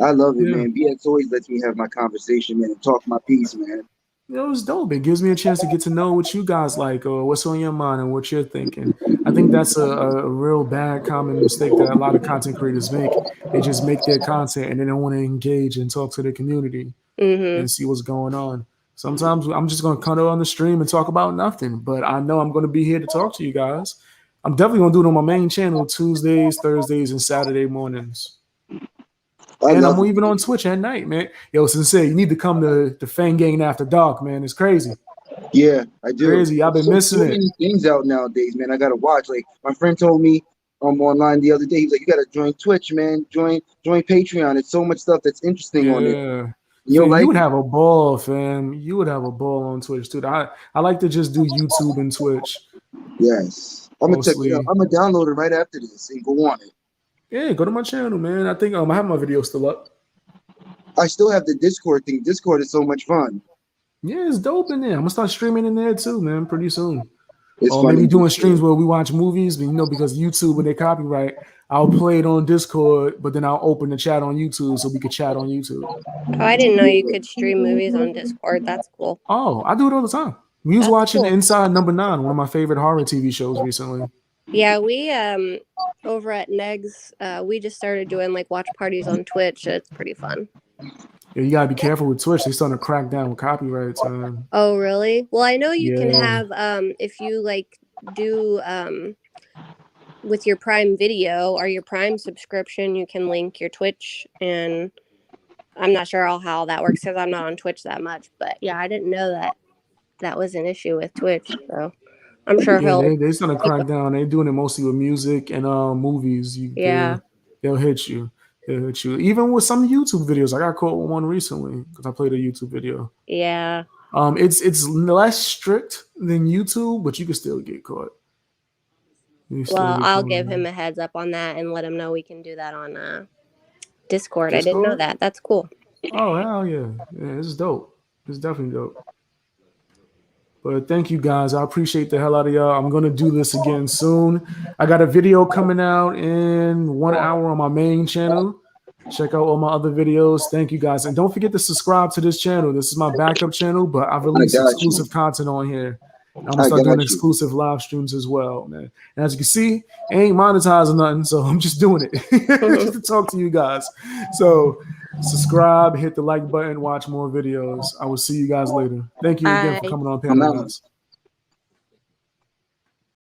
I love it, man. BX always lets me have my conversation, man, and talk my piece, man. It's dope. It gives me a chance to get to know what you guys like or what's on your mind and what you're thinking. I think that's a real bad common mistake that a lot of content creators make. They just make their content and they don't want to engage and talk to the community and see what's going on. Sometimes I'm just going to come on the stream and talk about nothing, but I know I'm going to be here to talk to you guys. I'm definitely going to do it on my main channel Tuesdays, Thursdays, and Saturday mornings. And I'm even on Twitch at night, man. Yo, Sensei, you need to come to the Fang Gang After Dark, man. It's crazy. Yeah, I do. Crazy. I've been missing it. Many things out nowadays, man. I got to watch. Like, my friend told me online the other day, he was like, you got to join Twitch, man. Join Patreon. It's so much stuff that's interesting on it. You would have a ball, fam. You would have a ball on Twitch too. I like to just do YouTube and Twitch. Yes, I'm gonna check it out. I'm gonna download it right after this and go on it. Yeah, go to my channel, man. I think I have my video still up. I still have the Discord thing. Discord is so much fun. Yeah, it's dope in there. I'm gonna start streaming in there too, man, pretty soon. Or maybe doing streams where we watch movies, but because YouTube when they copyright, I'll play it on Discord, but then I'll open the chat on YouTube so we could chat on YouTube. Oh, I didn't know you could stream movies on Discord. That's cool. Oh, I do it all the time. We was watching Inside Number 9, one of my favorite horror TV shows recently. Yeah, we over at Negs, we just started doing like watch parties on Twitch. It's pretty fun. Yeah, you gotta be careful with Twitch. They're starting to crack down with copyrights, man. Oh, really? Well, I know you can Yeah. have if you like do with your Prime Video or your Prime subscription, you can link your Twitch, and I'm not sure how that works because I'm not on Twitch that much. But yeah, I didn't know that was an issue with Twitch, so I'm sure Yeah, he'll. they starting to crack down. They're doing it mostly with music and movies. They'll hit you. They'll hit you. Even with some YouTube videos. I got caught with one recently because I played a YouTube video. Yeah. It's less strict than YouTube, but you can still get caught. Well, I'll give him a heads up on that and let him know we can do that on Discord. I didn't know that. That's cool. Oh, hell yeah. Yeah, this is dope. It's definitely dope. But thank you guys. I appreciate the hell out of y'all. I'm going to do this again soon. I got a video coming out in 1 hour on my main channel. Check out all my other videos. Thank you guys. And don't forget to subscribe to this channel. This is my backup channel, but I've released exclusive content on here. I'm going to start doing exclusive live streams as well, man. And as you can see, I ain't monetizing nothing, so I'm just doing it just to talk to you guys. So subscribe, hit the like button, watch more videos. I will see you guys later. Thank you again for coming on panel, guys.